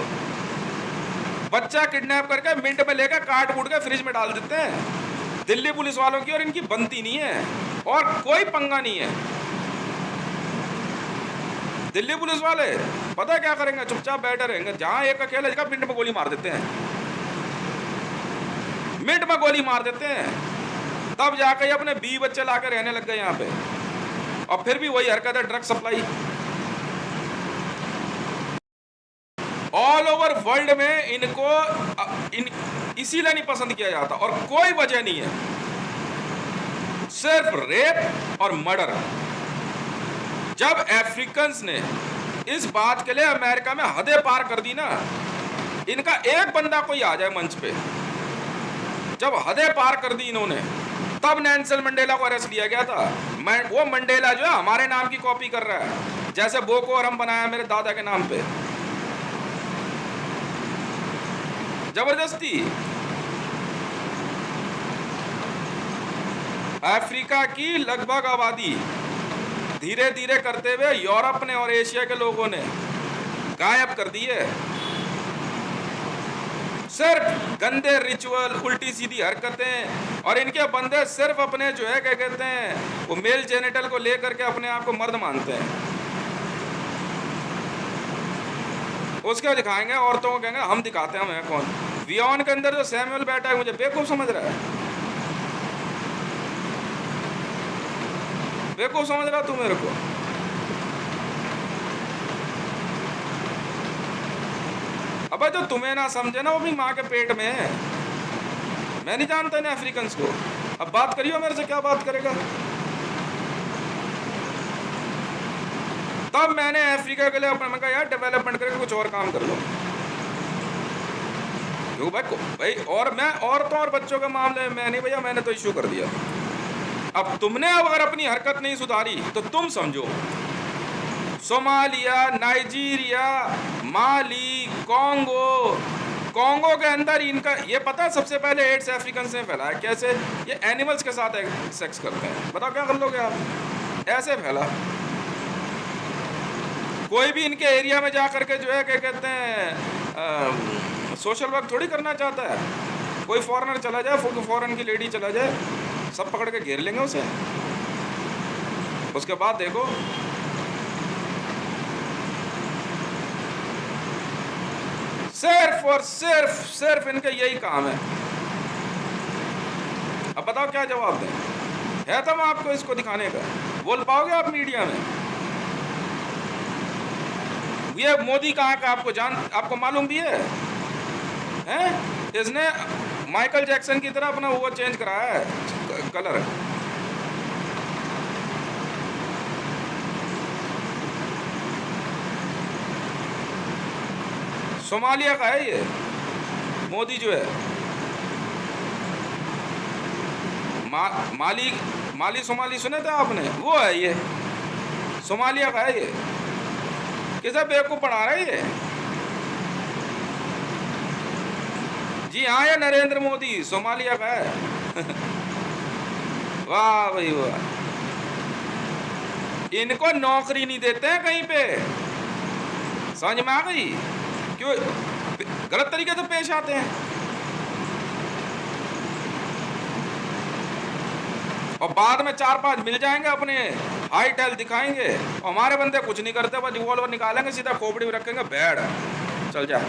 बच्चा किडनैप करके मिनट में लेकर काट कूट के फ्रिज में डाल देते हैं। दिल्ली पुलिस वालों की और इनकी बनती नहीं है और कोई पंगा नहीं है। दिल्ली पुलिस वाले पता क्या करेंगे, चुपचाप बैठे रहेंगे। जहां एक अकेले जगह मिनट में गोली मार देते हैं, मिनट में गोली मार देते हैं। तब जाकर अपने 20 बच्चे लाकर रहने लग गए यहाँ पे। और फिर भी वही हरकत है, drug supply all over world में। इनको इसीलिए नहीं पसंद किया जाता और कोई वजह नहीं है, सिर्फ रेप और मर्डर। जब अफ्रीकन्स ने इस बात के लिए अमेरिका में हदें पार कर दी ना, इनका एक बंदा कोई आ जाए मंच पे, जब हदें पार कर दी इन्होंने, तब नेल्सन मंडेला को अरेस्ट किया गया था। वो मंडेला जो है हमारे नाम की कॉपी कर रहा है, जैसे बोको हरम बनाया मेरे दादा के नाम पे, जबरदस्ती। अफ्रीका की लगभग आबादी धीरे धीरे करते हुए यूरोप ने और एशिया के लोगों ने गायब कर दी है। सिर्फ गंदे रिचुअल, उल्टी सीधी हरकतें, और इनके बंदे सिर्फ अपने जो है क्या कहते हैं वो मेल जेनिटल को लेकर के अपने आप को मर्द मानते हैं। उसके दिखाएंगे औरतों को, कहेंगे हम दिखाते हैं हमें कौन। वियॉन के अंदर जो सैमुअल बैठा है मुझे बेवकूफ समझ रहा है, बेवकूफ समझ रहा तू मेरे को। अबे जो तुम्हें ना समझे ना वो भी माँ के पेट में है। मैं नहीं जानता इन अफ्रीकन्स को। अब बात करियो मेरे से, क्या बात करेगा। तब मैंने अफ्रीका के लिए अपना मैं कहा यार डेवलपमेंट करके कुछ और काम कर लो। क्यों भाई और मैं औरतों और बच्चों के मामले में मैं नहीं भैया, मैंने तो इशू कर दिया। अब तुमने अगर अपनी हरकत नहीं सुधारी तो तुम समझो सोमालिया, नाइजीरिया, माली, कॉन्गो के अंदर इनका ये पता है सबसे पहले एड्स अफ्रीकन से फैला। कैसे? ये एनिमल्स के साथ सेक्स करते हैं। बताओ क्या कर लोगे आप? ऐसे फैला। कोई भी इनके एरिया में जा करके जो है क्या कहते हैं सोशल वर्क थोड़ी करना चाहता है। कोई फॉरेनर चला जाए, फॉरेन की लेडी चला जाए, सब पकड़ के घेर लेंगे उसे। उसके बाद देखो सिर्फ और सिर्फ इनके यही काम है। अब बताओ क्या जवाब दें? है तो आपको इसको दिखाने का, बोल पाओगे आप मीडिया में? ये मोदी कहाँ का आपको मालूम भी है? इसने माइकल जैक्सन की तरह अपना वो चेंज कराया है कलर। सोमालिया का है ये मोदी जो है। माली सोमाली सुने थे आपने? वो है ये, सोमालिया का है ये। किसे बेवकूफ पढ़ा रहा है ये? जी हाँ, ये नरेंद्र मोदी सोमालिया का है। वाह भाई वाह। इनको नौकरी नहीं देते हैं कहीं पे, समझ में आ गई? क्यों? गलत तरीके से पेश आते हैं। और बाद में 4-5 मिल जाएंगे, अपने हाई टेल दिखाएंगे, और हमारे बंदे कुछ नहीं करते, बस रिवॉल्वर निकालेंगे, सीधा खोपड़ी में रखेंगे, बैठ चल जा।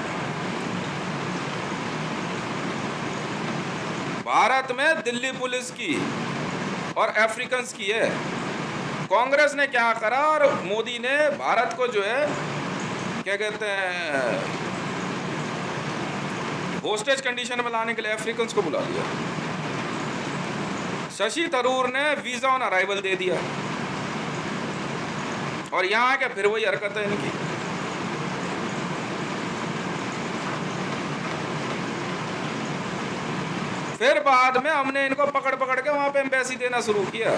भारत में दिल्ली पुलिस की और अफ्रीकन की है। कांग्रेस ने क्या करा, और मोदी ने भारत को जो है क्या कहते हैं होस्टेज कंडीशन में लाने के लिए अफ्रीकन को बुला लिया। शशि थरूर ने वीजा ऑन अराइवल दे दिया, और यहाँ के फिर वही हरकत है इनकी। फिर बाद में हमने इनको पकड़ पकड़ के वहां पे एम्बेसी देना शुरू किया।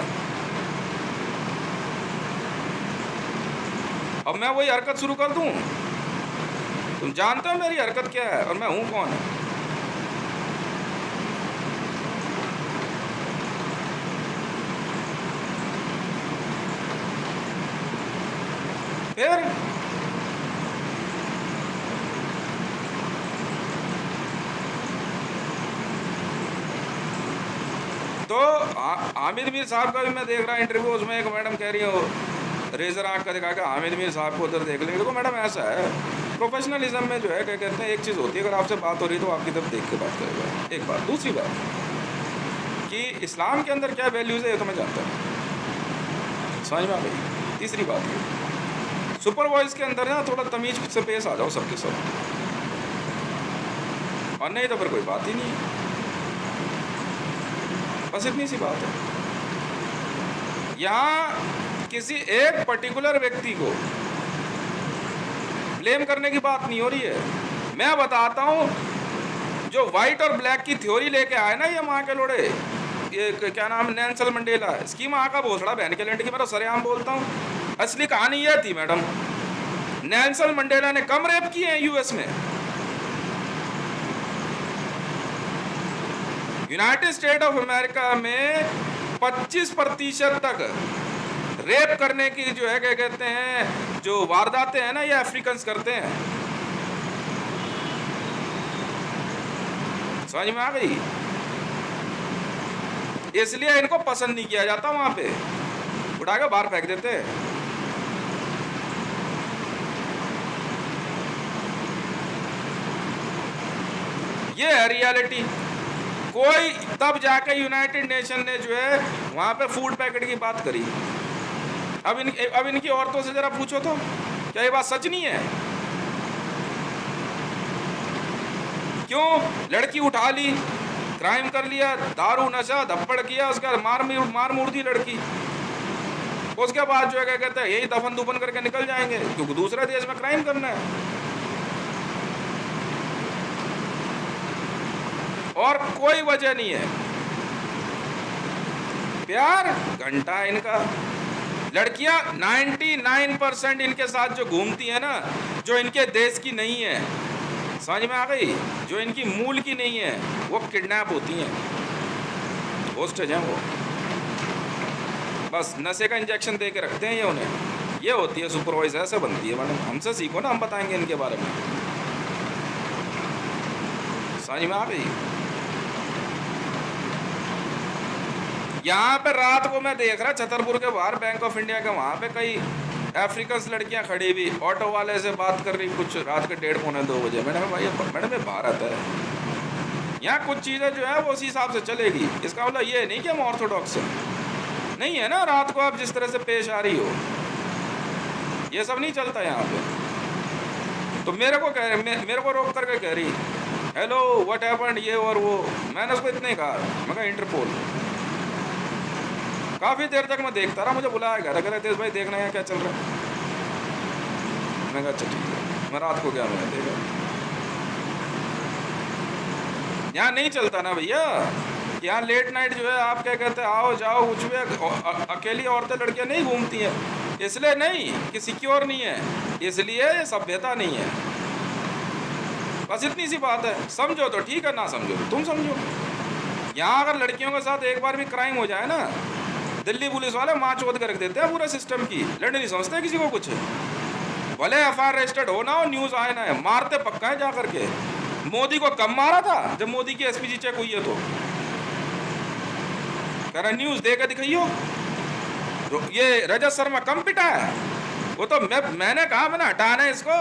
अब मैं वही हरकत शुरू कर दूं? तुम जानते हो मेरी हरकत क्या है और मैं हूं कौन? फिर तो हामिद मीर साहब का भी मैं देख रहा इंटरव्यू, उसमें एक मैडम कह रही हो रेजर आंख का दिखा के हामिद मीर साहब को उधर देख लेंगे। देखो मैडम, ऐसा है प्रोफेशनलिज्म में जो है क्या कहते हैं, एक चीज़ होती है, अगर आपसे बात हो रही है तो आपकी तरफ देख के बात करेगा, एक बात। दूसरी बात कि इस्लाम के अंदर क्या वैल्यूज़ है ये तो मैं जानता हूँ, समझ में आ गई। तीसरी बात ये सुपर वॉइस के अंदर ना थोड़ा तमीज से पेश आ जाओ सबके सब, और नहीं तो फिर कोई बात ही नहीं है। बस इतनी सी बात है। यहाँ किसी एक पर्टिकुलर व्यक्ति को ब्लेम करने की बात नहीं हो रही है। मैं बताता हूँ, जो व्हाइट और ब्लैक की थ्योरी लेके आए ना ये वहाँ के लोड़े, ये क्या नाम, नेल्सन मंडेला, इसकी माँ का भोसड़ा बहन के लेंट की, मैं सरेआम बोलता हूँ। असली कहानी यह थी मैडम, नेल्सन मंडेला ने कम रेप किए हैं यूएस में। यूनाइटेड स्टेट ऑफ अमेरिका में 25% तक रेप करने की जो है क्या कहते हैं जो वारदातें हैं ना, ये अफ्रीकन्स करते हैं। समझ में आ गई? इसलिए इनको पसंद नहीं किया जाता, वहां पे उठा के बाहर फेंक देते हैं। ये है रियलिटी। कोई तब जाके यूनाइटेड नेशन ने जो है वहां पे फूड पैकेट की बात करी। अब इनकी औरतों से जरा पूछो तो क्या ये बात सच नहीं है? क्यों? लड़की उठा ली, क्राइम कर लिया, दारू नशा धप्पड़ किया, उसके बाद मार मुड़ दी लड़की, उसके बाद जो है क्या कहते हैं यही दफन दुफन करके निकल जाएंगे क्योंकि दूसरे देश में क्राइम करना है। और कोई वजह नहीं है। प्यार घंटा है इनका। लड़कियां 99% इनके साथ जो घूमती है ना, जो इनके देश की नहीं है, समझ में आ गई, जो इनकी मूल की नहीं है, वो किडनैप होती हैं, होस्टेज हैं वो। बस नशे का इंजेक्शन दे के रखते हैं ये उन्हें। ये होती है सुपरवाइजर, ऐसे बनती है मैडम। हमसे सीखो ना, हम बताएंगे इनके बारे में। समझ में आ गई? यहाँ पे रात को मैं देख रहा छतरपुर के बाहर बैंक ऑफ इंडिया के वहाँ पे कई अफ्रीकन लड़कियाँ खड़ी हुई, ऑटो वाले से बात कर रही कुछ रात के 1:30-2 बजे। मैडम भाई, मैडम ये भारत है, यहाँ कुछ चीज़ें जो है वो उसी हिसाब से चलेगी। इसका मतलब ये नहीं कि हम ऑर्थोडॉक्स हैं, नहीं है ना। रात को आप जिस तरह से पेश आ रही हो, ये सब नहीं चलता यहाँ पे। तो मेरे को रोक करके कह रही हेलो व्हाट हैपेंड, ये और वो। मैंने उसको इतने कहा, मैं कहा इंटरपोल। काफ़ी देर तक मैं देखता रहा, मुझे बुलाया गया था, कहते तेज भाई देखना है क्या चल रहा है। मैं कहा अच्छा ठीक है, मैं रात को क्या मैं देखा। यहाँ नहीं चलता ना भैया, यहाँ लेट नाइट जो है आप क्या कहते हैं आओ जाओ कुछ भी। अकेली औरतें लड़कियाँ नहीं घूमती हैं, इसलिए नहीं कि सिक्योर नहीं है, इसलिए सभ्यता नहीं है। बस इतनी सी बात है। समझो तो ठीक है, ना समझो तो तुम समझो। यहाँ अगर लड़कियों के साथ एक बार भी क्राइम हो जाए ना, दिल्ली पुलिस वाले माँ चौथ कर रख देते हैं पूरा सिस्टम की। लड़ने नहीं समझते किसी को कुछ, भले एफआईआर रजिस्टर्ड हो ना हो, न्यूज़ आए ना है, मारते पक्का है जा करके। मोदी को कब मारा था? जब मोदी की एसपीजी चेक हुई है तो कह रहा न्यूज देकर दिखाइयो। तो ये रजत शर्मा कम पिटा है, वो तो मैंने कहा मैंने हटाना है इसको,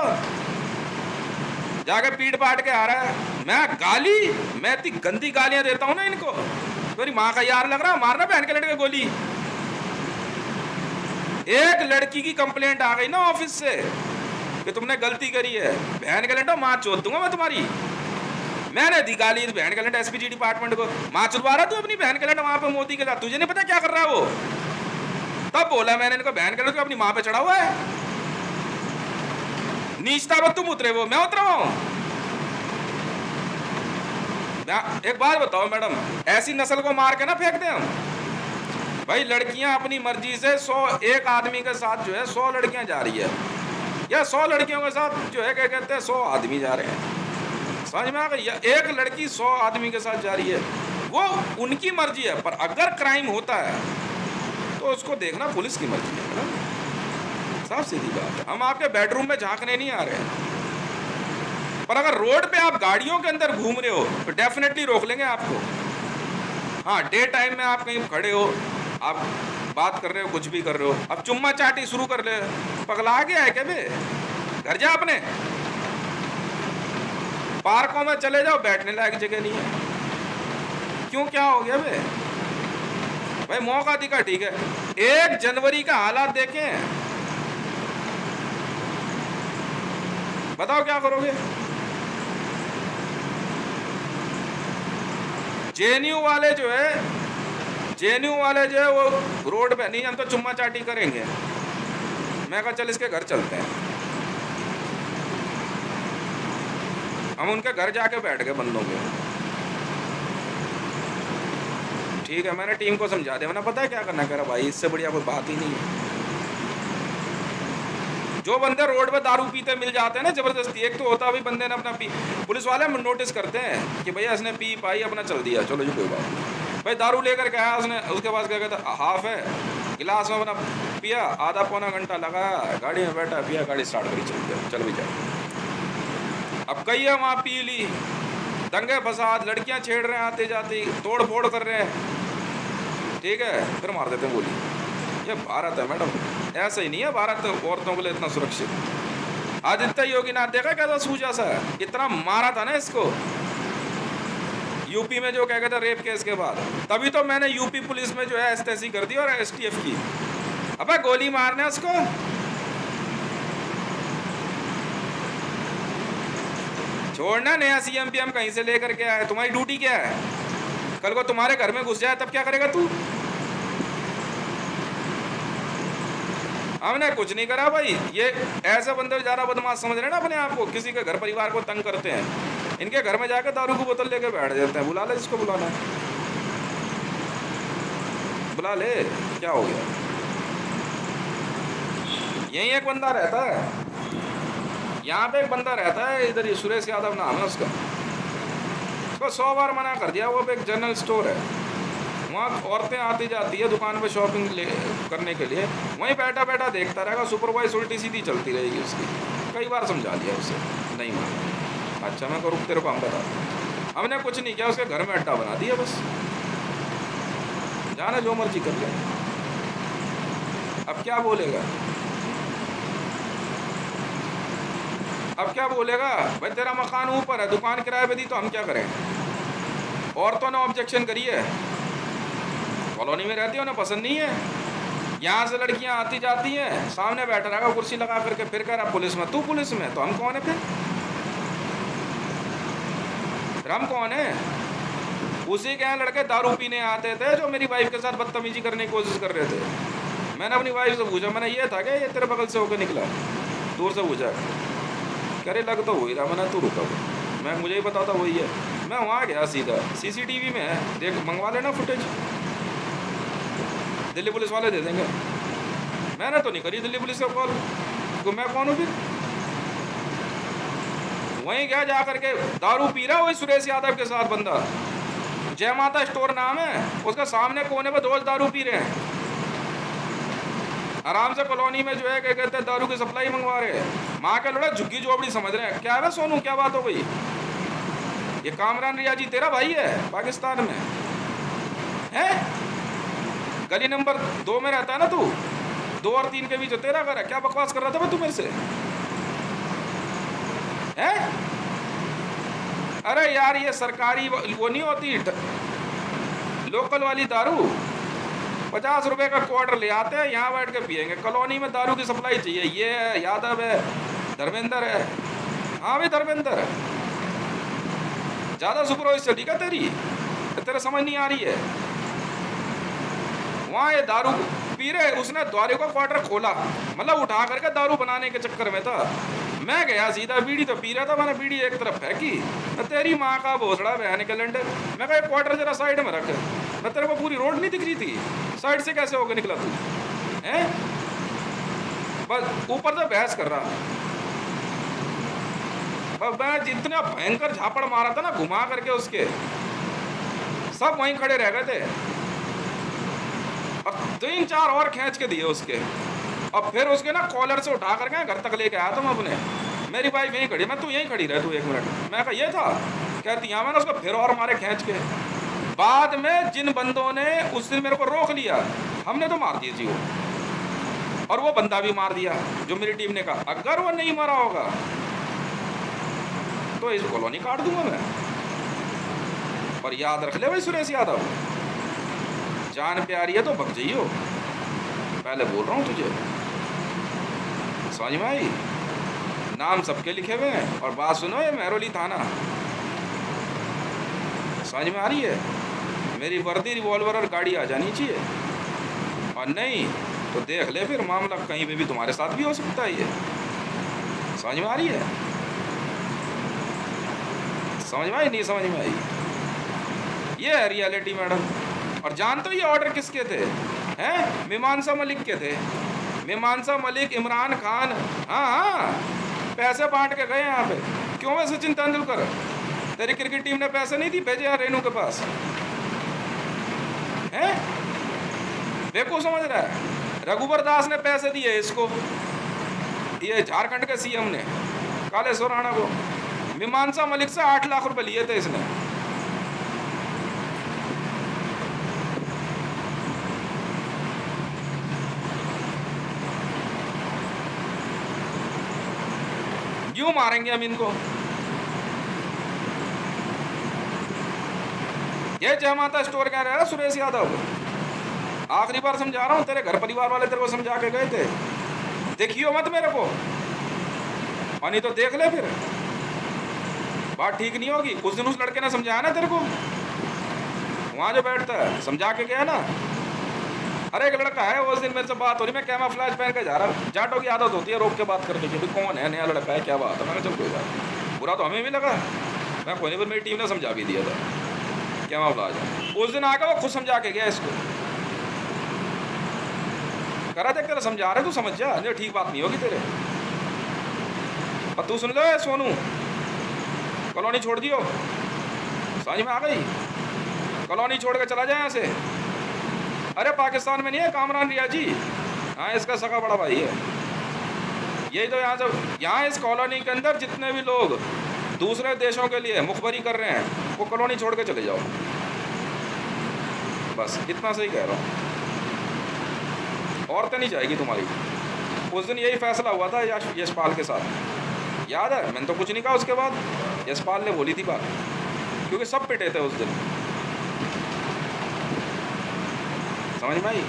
जाके पीट पाट के आ रहा है। मैं इतनी गंदी गालियां देता हूं ना इनको, मेरी माँ का यार लग रहा, मारना बहन के लड़के गोली। एक लड़की की कंप्लेंट आ गई ना ऑफिस से कि तुमने गलती करी है, बहन के लड़का माँ चोद दूंगा मैं तुम्हारी। मैंने दी गाली बहन के लड़का एसपीजी डिपार्टमेंट को, माँ चुदवा रहा तू अपनी बहन के लड़का वहां पे मोदी के साथ, तुझे नहीं पता क्या कर रहा है वो? तब बोला मैंने इनको, बहन के लड़का अपनी माँ पे चढ़ा हुआ है, नीचता पर तुम उतरे वो, मैं उतरा हूं। एक बात बताओ मैडम, ऐसी नस्ल को मार के ना फेंक दे हम भाई। लड़कियां अपनी मर्जी से 100 आदमी के साथ जो है 100 लड़कियां जा रही है, या 100 लड़कियों के साथ जो है क्या कहते हैं 100 आदमी जा रहे हैं, समझ में आ गई? या एक लड़की 100 आदमी के साथ जा रही है, वो उनकी मर्जी है। पर अगर क्राइम होता है तो उसको देखना पुलिस की मर्जी है ना, साफ सीधी बात है। हम आपके बेडरूम में झांकने नहीं आ रहे हैं, पर अगर रोड पे आप गाड़ियों के अंदर घूम रहे हो तो डेफिनेटली रोक लेंगे आपको। हाँ, डे टाइम में आप कहीं खड़े हो, आप बात कर रहे हो, कुछ भी कर रहे हो, अब चुम्मा चाटी शुरू कर ले, पगला गया है क्या बे? घर जा अपने, पार्कों में चले जाओ, बैठने लायक जगह नहीं है। क्यों, क्या हो गया बे? भाई मौका दिखा, ठीक है, 1 जनवरी का हालात देखें, बताओ क्या करोगे? जेएनयू वाले जो है वो रोड पे नहीं, हम तो चुम्मा चाटी करेंगे। मैं कहा चल इसके घर चलते हैं, हम उनके घर जाके बैठ गए बंदों के। ठीक है, मैंने टीम को समझा दिया, मैंने पता है क्या करना, कह रहा भाई इससे बढ़िया कोई बात ही नहीं है। जो बंदे रोड पे दारू पीते मिल जाते हैं ना जबरदस्ती, एक तो होता है भाई बंदे ने अपना पी, पुलिस वाले हम नोटिस करते हैं कि भैया इसने पी पाई अपना चल दिया, चलो जी कोई बात नहीं। भाई दारू लेकर के आया उसने, उसके पास क्या कहता हाफ है, गिलास में अपना पिया, आधा पौना घंटा लगा, गाड़ी में बैठा, पिया, गाड़ी स्टार्ट करी, चल गया, चल भी जाए। अब कई है वहाँ पी ली, दंगे फसाद, लड़कियाँ छेड़ रहे हैं आते जाते, तोड़ फोड़ कर रहे हैं, ठीक है, फिर मार देते हैं गोली। ये भारत है मैडम, ऐसा ही नहीं है भारत औरतों के लिए इतना सुरक्षित। आदित्य योगी नाथ देखा कैसा सूझा सा है, इतना मारा था ना इसको यूपी में, जो क्या कहता रेप केस के बाद। तभी तो मैंने यूपी पुलिस में जो है एसटीएफ कर दी और एसटीएफ की। अबे गोली मारने उसको, छोड़ना, नया सीएम पीएम कहीं से लेकर के आए, तुम्हारी ड्यूटी क्या है? कल को तुम्हारे घर में घुस जाए तब क्या करेगा तू? हमने कुछ नहीं करा भाई, ये ऐसे बंदे ज़्यादा बदमाश समझ रहे हैं ना अपने आप को, किसी के घर परिवार को तंग करते हैं, इनके घर में जाकर दारू की बोतल लेके बैठ जाते हैं। बुला ले जिसको बुलाना है, बुला ले, क्या हो गया? यहीं एक बंदा रहता है, यहाँ पे एक बंदा रहता है इधर, ये सुरेश यादव नाम है उसका, उसको 100 बार मना कर दिया। वो एक जनरल स्टोर है, वहाँ औरतें आती जाती है दुकान पे शॉपिंग करने के लिए, वहीं बैठा बैठा देखता रहेगा, सुपरवाइज उल्टी सीधी चलती रहेगी उसकी। कई बार समझा दिया उसे, नहीं माना। अच्छा मैं करूँ तेरे को, हम बता, हमने कुछ नहीं किया, उसके घर में अड्डा बना दिया बस, जाना जो मर्जी कर ले। अब क्या बोलेगा, अब क्या बोलेगा? भाई तेरा मकान ऊपर है, दुकान किराए पे दी, तो हम क्या करें? औरतों ने ऑब्जेक्शन करी है, कॉलोनी में रहती हो ना, पसंद नहीं है, यहाँ से लड़कियाँ आती जाती हैं, सामने बैठा रहेगा कुर्सी लगा करके, फिर कह रहा पुलिस में, तू पुलिस में, तो हम कौन है फिर हम कौन है? उसी के यहाँ लड़के दारू पीने आते थे जो मेरी वाइफ के साथ बदतमीजी करने की कोशिश कर रहे थे। मैंने अपनी वाइफ से पूछा, मैंने ये था क्या ये तेरे बगल से होकर निकला? दूर से पूछा, कह रहे लग तो वही रहा। मैंने तू रुका, मैं मुझे ही पता था वही है। मैं वहाँ गया सीधा, सीसीटीवी में है, देख मंगवा लेना फुटेज, दिल्ली पुलिस वाले दे देंगे। मैंने तो नहीं करी दिल्ली पुलिस का कॉल, तो मैं कौन हूँ फिर? वहीं गया जा करके, दारू पी रहा वही सुरेश यादव के साथ बंदा, जय माता स्टोर नाम है उसका, सामने कोने पर रोज दारू पी रहे हैं, आराम से कॉलोनी में जो है क्या कहते हैं दारू की सप्लाई मंगवा रहे हैं। माँ के लड़ा झुग्गी झोपड़ी समझ रहे हैं। क्या है सोनू, क्या बात हो गई? ये कामरान रियाजी तेरा भाई है पाकिस्तान में है? गली नंबर 2 में रहता है ना तू, 2 और 3 के बीच तेरा घर है। क्या बकवास कर रहा था भाई तू मेरे से है? अरे यार ये सरकारी वो नहीं होती लोकल वाली दारू, 50 रुपए का क्वार्टर ले आते हैं, यहाँ बैठ के पियेंगे। कॉलोनी में दारू की सप्लाई चाहिए। ये है यादव है, धर्मेंद्र है। हाँ भाई धर्मेंद्र, ज़्यादा सुपरवाइज चली क्या तेरी? तेरे समझ नहीं आ रही है। वहाँ ये दारू पी रहे, उसने दारू का क्वार्टर खोला, मतलब उठा करके दारू बनाने के चक्कर में था। मैं गया सीधा, बीड़ी तो पी रहा था, मैंने बीड़ी एक तरफ फेंकी। मैं तेरी माँ का भोसड़ा बहन के लंडे, मैं कहा क्वार्टर जरा साइड में रख। मैं तेरे को पूरी रोड नहीं दिख रही थी, साइड से कैसे होकर निकला तू हैं? बस ऊपर से बहस कर रहा। बस मैं जितना भयंकर झापड़ मारा था ना घुमा करके, उसके सब वहीं खड़े रह गए थे और 3-4 और खींच के दिए उसके। और फिर उसके ना कॉलर से उठा करके घर तक लेके आया तुम अपने। मेरी वाइफ यहीं खड़ी, मैं तू यहीं खड़ी रह तू 1 मिनट। मैं कहा ये था, कहती हाँ। मैंने उसको फिर और मारे खींच के। बाद में जिन बंदों ने उस दिन मेरे को रोक लिया, हमने तो मार दिया जी वो, और वो बंदा भी मार दिया जो मेरी टीम ने कहा। अगर वो नहीं मरा होगा तो इस कॉलोनी काट दूंगा मैं। और याद रख ले भाई सुरेश यादव, जान प्यारी है तो भग जाइयो, पहले बोल रहा हूँ तुझे, समझ में आई? नाम सबके लिखे हुए हैं। और बात सुनो, ये मेहरौली थाना, समझ में आ रही है? मेरी वर्दी, रिवॉल्वर और गाड़ी आ जानी चाहिए, और नहीं तो देख ले फिर मामला कहीं पे भी तुम्हारे साथ भी हो सकता है। ये समझ में आ रही है? समझ में आई? नहीं समझ में आई? ये है रियलिटी मैडम। और जानते हो ये ऑर्डर किसके थे? हैं? मीमांसा मलिक के थे। मीमांसा मलिक, इमरान खान, हाँ हाँ, पैसे बांट के गए यहाँ पे। क्यों है सचिन तेंदुलकर? तेरी क्रिकेट टीम ने पैसे नहीं दी भेजे यार रेनू के पास? हैं? बेवकूफ समझ रहा है? रघुवर दास ने पैसे दिए इसको, ये झारखंड के सीएम ने, कालेश्वर राणा को। मीमांसा मलिक से 8 लाख रुपए लिए थे इसने। क्यों मारेंगे हम इनको? ये जय माता स्टोर कह रहा है सुरेश यादव, आखिरी बार समझा रहा हूँ। तेरे घर परिवार वाले तेरे को समझा के गए थे, देखियो मत मेरे को, और नहीं तो देख ले फिर बात ठीक नहीं होगी। उस दिन उस लड़के ने समझाया ना तेरे को, वहाँ जो बैठता है समझा के गया ना। अरे एक लड़का है, उस दिन मेरे से बात हो रही, मैं कैमरा फ्लैश पहन के जा रहा। जाटों की आदत होती है रोक के बात करने की, भी कौन है, नया लड़का है, क्या बात है। मैंने चल कोई बात, बुरा तो हमें भी लगा, मैं कोई नहीं, पर मेरी टीम ने समझा भी दिया था कैमरा फ्लैश। उस दिन आकर वो खुद समझा के गया इसको, करा देख तेरा समझा रहे, तू समझ जा, नहीं ठीक बात नहीं होगी तेरे। और तू सुन लो सोनू, कॉलोनी छोड़ दियो, समझ में आ गई? कॉलोनी छोड़ के चला जाए यहाँ से। अरे पाकिस्तान में नहीं है कामरान रियाजी, हाँ इसका सगा बड़ा भाई है। यही तो यहाँ से, यहाँ इस कॉलोनी के अंदर जितने भी लोग दूसरे देशों के लिए मुखबरी कर रहे हैं, वो कॉलोनी छोड़ के चले जाओ, बस इतना सही कह रहा हूँ। औरतें नहीं जाएगी तुम्हारी। उस दिन यही फैसला हुआ था यशपाल के साथ, याद है? मैंने तो कुछ नहीं कहा उसके बाद, यशपाल ने बोली थी बात, क्योंकि सब पिटे थे उस दिन। समझ में आई?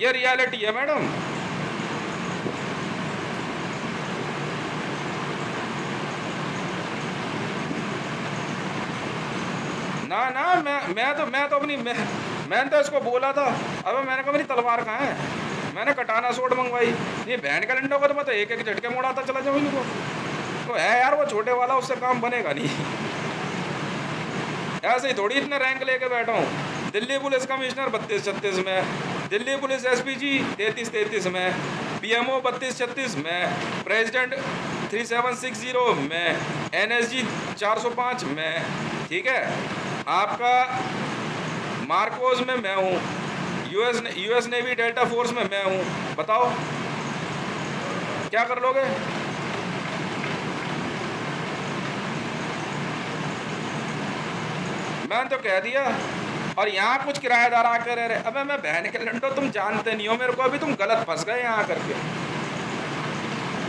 ये रियलिटी है मैडम। ना ना, मैं तो अपनी मैंने तो इसको बोला था। अब मैंने कहा मेरी तलवार कहाँ है, मैंने कटाना सोट मंगवाई। ये बहन का लंडा को तो मैं एक एक झटके मोड़ाता चला जाऊँ इनको, तो है यार वो छोटे वाला, उससे काम बनेगा नहीं। ऐसे ही थोड़ी इतने रैंक लेके बैठा हूँ। दिल्ली पुलिस कमिश्नर 32-36 में, दिल्ली पुलिस एसपीजी 33-33 में, पीएमओ 32-36 में, प्रेसिडेंट 3760 में, एनएसजी 405 में, ठीक है। आपका मार्कोस में मैं हूँ, यूएस नेवी डेल्टा फोर्स में मैं हूँ। बताओ क्या कर लोगे? मैंने तो कह दिया। और यहाँ कुछ किराएदार आकर रह रहे, अबे मैं बहन के लंडो, तुम जानते नहीं हो मेरे को, अभी तुम गलत फंस गए यहाँ करके।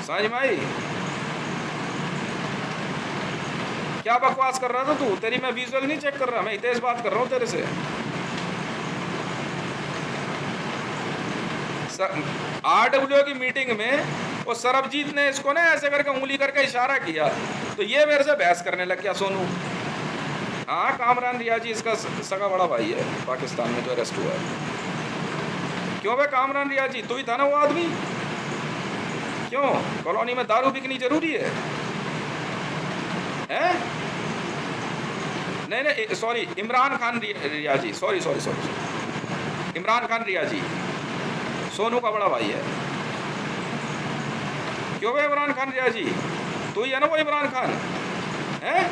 समझ में आई? क्या बकवास कर रहा था तू? तेरी मैं विजुअल नहीं चेक कर रहा, मैं इतेश बात कर रहा हूँ तेरे से। RWO की मीटिंग में वो सरबजीत ने इसको ना ऐसे करके उंगली करके इशारा किया, तो ये मेरे से बहस करने लग गया सोनू। हाँ, कामरान रियाजी इसका सगा बड़ा भाई है, पाकिस्तान में जो अरेस्ट हुआ है। क्यों भाई कामरान रियाजी, तू ही था ना वो आदमी? क्यों कॉलोनी में दारू बिकनी जरूरी है? हैं? नहीं नहीं, sorry, Imran Khan Riyazi, sorry sorry sorry, Imran Khan Riyazi Sonu का बड़ा भाई है। क्यों भाई इमरान खान रियाजी, तू ही है ना वो इमरान खान? हैं,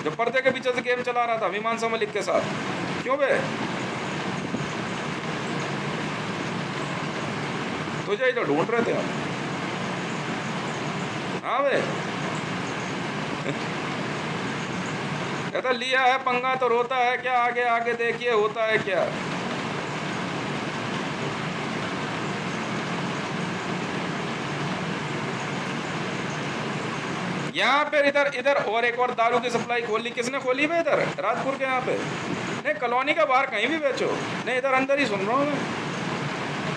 जो पर्दे के पीछे से गेम चला रहा था मीमांसा मलिक के साथ? क्यों बे, तुझे ही तो ढूंढ रहे थे हम। हाँ बे, कहता लिया है पंगा तो रोता है क्या, आगे आगे देखिए होता है क्या। यहाँ पे इधर और एक और दारू की सप्लाई खोली, किसने खोली है? इधर राजपुर के यहाँ पे नहीं, कॉलोनी के बाहर कहीं भी बेचो, नहीं इधर अंदर ही सुन रहा हूँ मैं।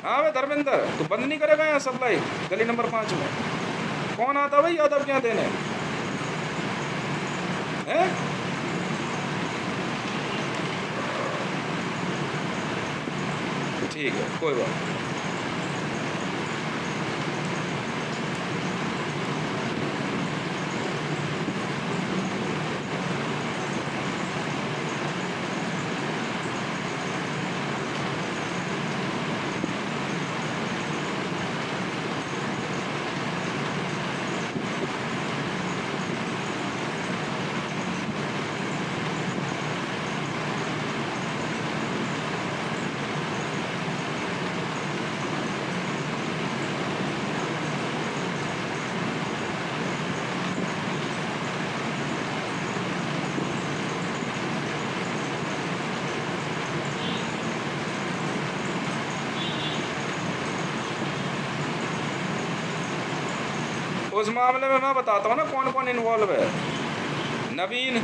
हाँ भाई धर्मेंद्र, तू बंद नहीं करेगा यहाँ सप्लाई गली नंबर 5 में? कौन आता भाई यादव क्या देने हैं? ठीक है, कोई बात नहीं। उस मामले में मैं बताता हूँ ना कौन कौन इन्वॉल्व है। नवीन,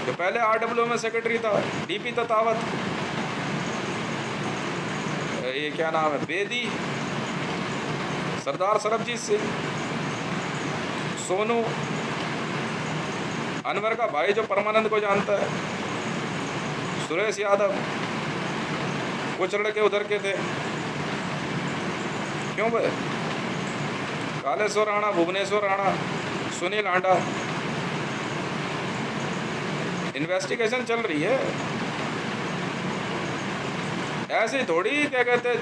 जो पहले RWO में सेक्रेटरी था, DP ततावत, ये क्या नाम है, बेदी, सरदार सरबजीत सिंह, सोनू, अनवर का भाई जो परमानंद को जानता है, सुरेश यादव, कुछ लड़के उधर के थे। क्यों भाई, कालेश्वर राणा, भुवनेश्वर राणा, सुनील आंडा, इन्वेस्टिगेशन चल रही है। ऐसे थोड़ी क्या कहते हैं,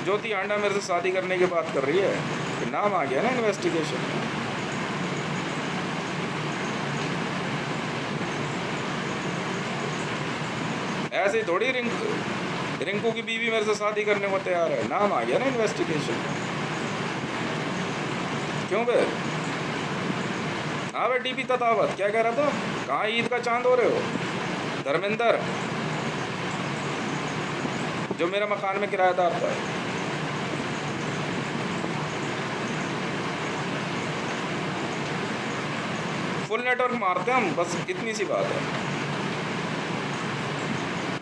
ज्योति आंडा मेरे से शादी करने की बात कर रही है, कि नाम आ गया ना इन्वेस्टिगेशन। ऐसे थोड़ी रिंकू की बीवी मेरे से शादी करने को तैयार है, नाम आ गया ना इन्वेस्टिगेशन। क्यों बे? हाँ भाई DP ततावत क्या कह रहा था, कहाँ ईद का चांद हो रहे हो? धर्मेंद्र, जो मेरे मकान में किराएदार था, फुल नेटवर्क मारते हम, बस इतनी सी बात है।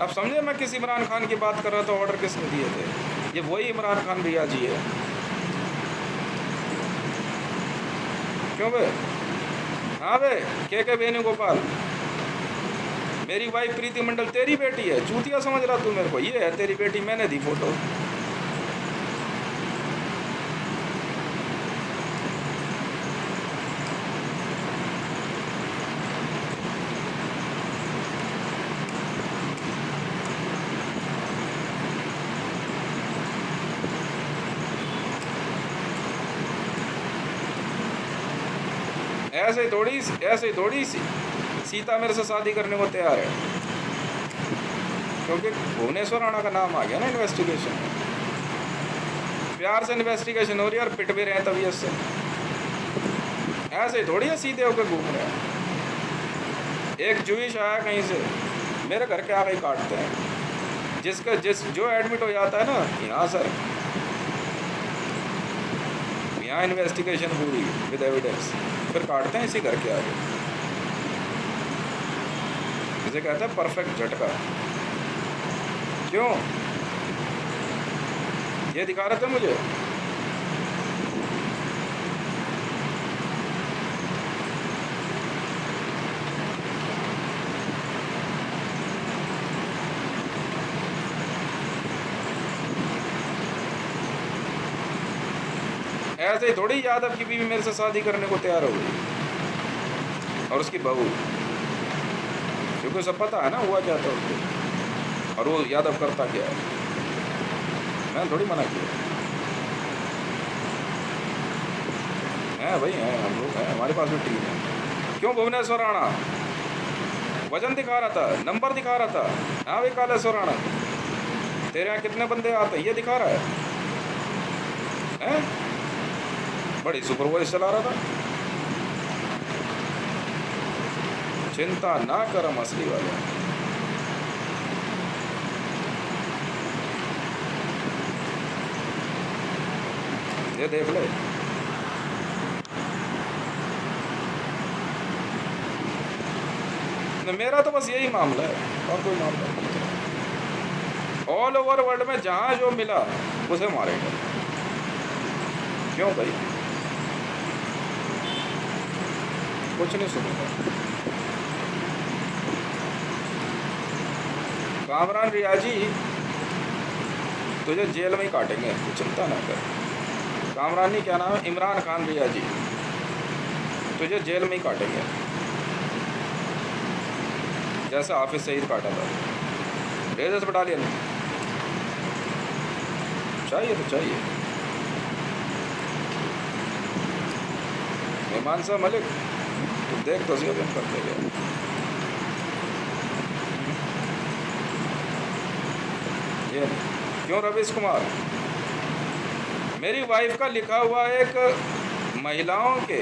अब समझे मैं किस इमरान खान की बात कर रहा था, ऑर्डर किसने दिए थे? ये वही इमरान खान भैया जी है। क्यों बे? हाँ बे, के वेणुगोपाल, मेरी वाइफ प्रीति मंडल तेरी बेटी है, चूतिया समझ रहा तू मेरे को? ये है तेरी बेटी, मैंने दी फोटो। ऐसे थोड़ी सीता मेरे से शादी करने को तैयार है, क्योंकि भुवनेश्वर राणा का नाम आ गया ना इन्वेस्टिगेशन में। प्यार से इन्वेस्टिगेशन हो रही है और पिट भी रहे हैं तबीयत से। ऐसे थोड़ी है सीधे होकर घूम रहे हैं। एक जूइश आया कहीं से, मेरे घर के आगे ही काटते हैं। जो एडमिट हो जाता है ना, यहाँ सर, यहाँ इन्वेस्टिगेशन पूरी विद एविडेंस, फिर काटते हैं इसी घर के आगे। इसे कहते हैं परफेक्ट झटका। क्यों? ये दिखा रहे थे मुझे। ऐसे ही थोड़ी यादव की बीवी मेरे से शादी करने को तैयार हो गई, और उसकी बहू, क्योंकि सब पता है ना हुआ क्या था उसको, और वो यादव करता क्या है। मैंने थोड़ी मना किया है भाई, हैं हम लोग हैं, हमारे पास भी टीम है। क्यों भुवनेश्वर राणा वजन दिखा रहा था, नंबर दिखा रहा था। हाँ भाई कालेश्वर राणा, तेरे यहाँ कितने बंदे आते हैं ये दिखा रहा है? बड़ी सुपर वॉइस चला रहा था। चिंता ना करम असली वाले। ये देख ले, मेरा तो बस यही मामला है, और कोई मामला नहीं। ऑल ओवर वर्ल्ड में जहां जो मिला उसे मारेगा। क्यों भाई? कुछ नहीं सुनेगा। कामरान रियाजी तुझे जेल में ही काटेंगे, तू चिंता ना कर। कामरान नहीं, क्या नाम है, इमरान खान रियाजी, तुझे जेल में ही काटेंगे, जैसा हाफिज सईद काटा था। रेजर्स बटालियन चाहिए तो चाहिए। मेहमान साहब मलिक, तो देख तो सही करते गए। ये क्यों रवीश कुमार, मेरी वाइफ का लिखा हुआ एक महिलाओं के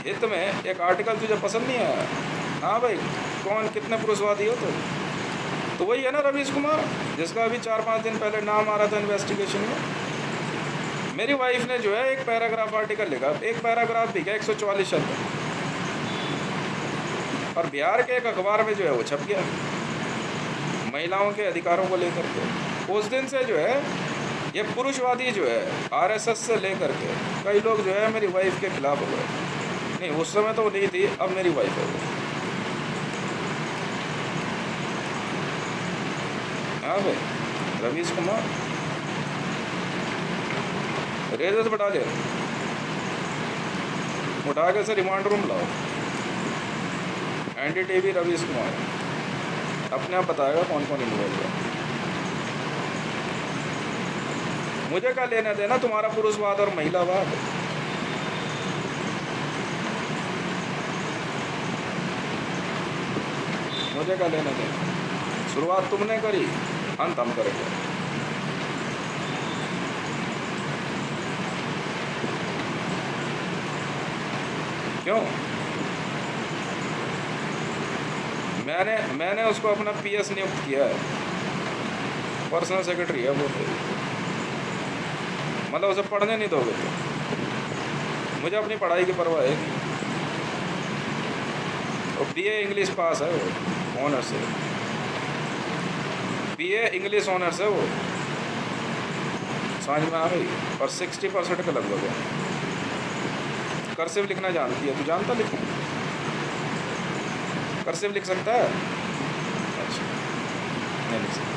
हित में एक आर्टिकल तुझे पसंद नहीं आया? हाँ भाई, कौन कितने पुरुषवादी हो तो वही है ना रवीश कुमार, जिसका अभी 4-5 दिन पहले नाम आ रहा था इन्वेस्टिगेशन में। मेरी वाइफ ने जो है एक पैराग्राफ आर्टिकल लिखा, एक पैराग्राफ भी क्या, 144 शब्द, और बिहार के एक अखबार में जो है वो छप गया, महिलाओं के अधिकारों को लेकर के। उस दिन से जो है ये पुरुषवादी जो है आरएसएस से लेकर के कई लोग जो है मेरी वाइफ के खिलाफ हो गए। नहीं, उस समय तो वो नहीं थी, अब मेरी वाइफ है वो। हाँ भाई, रवीश कुमार, रेजर्स बटालियन उठा के से रिमांड रूम लाओ। एनडीटीवी रवीश कुमार अपने आप बताएगा कौन कौन इन्वॉल्व है। मुझे क्या लेना देना तुम्हारा पुरुषवाद और महिलावाद? मुझे क्या लेना देना? शुरुआत तुमने करी, अंत हम करेंगे। क्यों? मैंने उसको अपना पीएस नियुक्त किया है, पर्सनल सेक्रेटरी है वो। मतलब उसे पढ़ने नहीं दोगे तो? मुझे अपनी पढ़ाई की परवाह है नहीं। और बीए इंग्लिश पास है वो, ऑनर्स है, बीए इंग्लिश ऑनर्स है वो, समझ में आ गई। और 60% के लगभग है। कर्सिव लिखना जानती है, तू जानता लिखना? कर्सिव लिख सकता है? अच्छा, नहीं लिख सकता।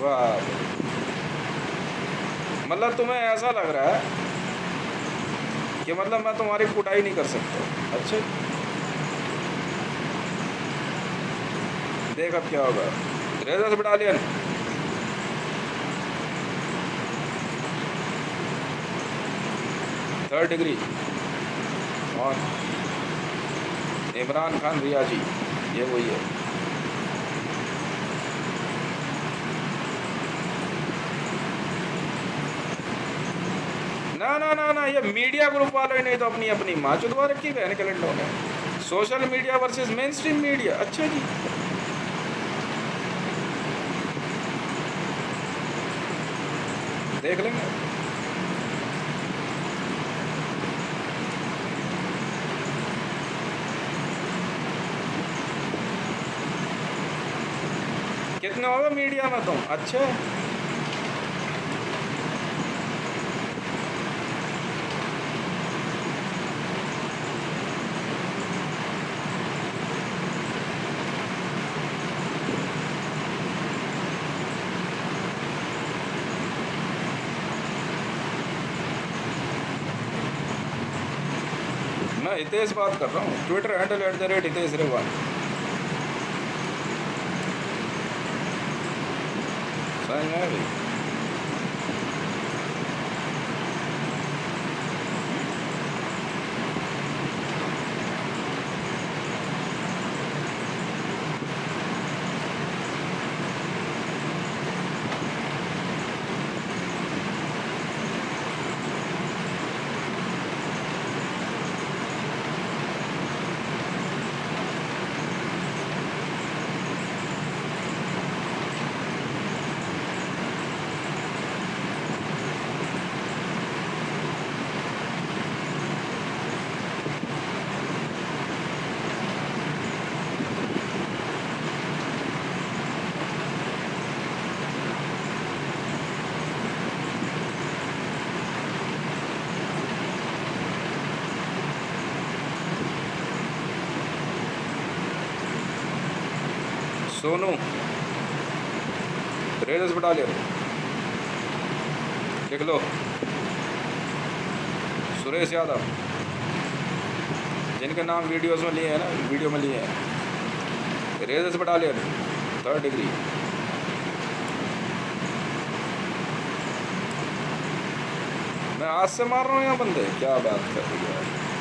वाह, मतलब तुम्हें ऐसा लग रहा है कि मतलब मैं तुम्हारी कुटाई नहीं कर सकता? अच्छा, देख अब क्या होगा। रेजर्स बटालियन, थर्ड डिग्री और इमरान खान रियाजी, ये वही है। ना ना ना ना, ये मीडिया ग्रुप वालों ही नहीं तो अपनी अपनी माँ चुदवा रखी बहन के लंडों ने। Social media versus main stream media, अच्छा जी। देख लेंगे। कितने हो गए मीडिया में तुम? अच्छा, मैं हितेश बात कर रहा हूँ, ट्विटर हैंडल @हितेश रेवाल। समझ में आया भाई? सोनू रेजर्स बटालियन लिख लो। सुरेश यादव, जिनके नाम वीडियोस में लिए हैं ना, वीडियो में लिए हैं। Rangers battalion 3rd degree. मैं आज से मार रहा हूँ यहाँ बंदे, क्या बात कर रही है।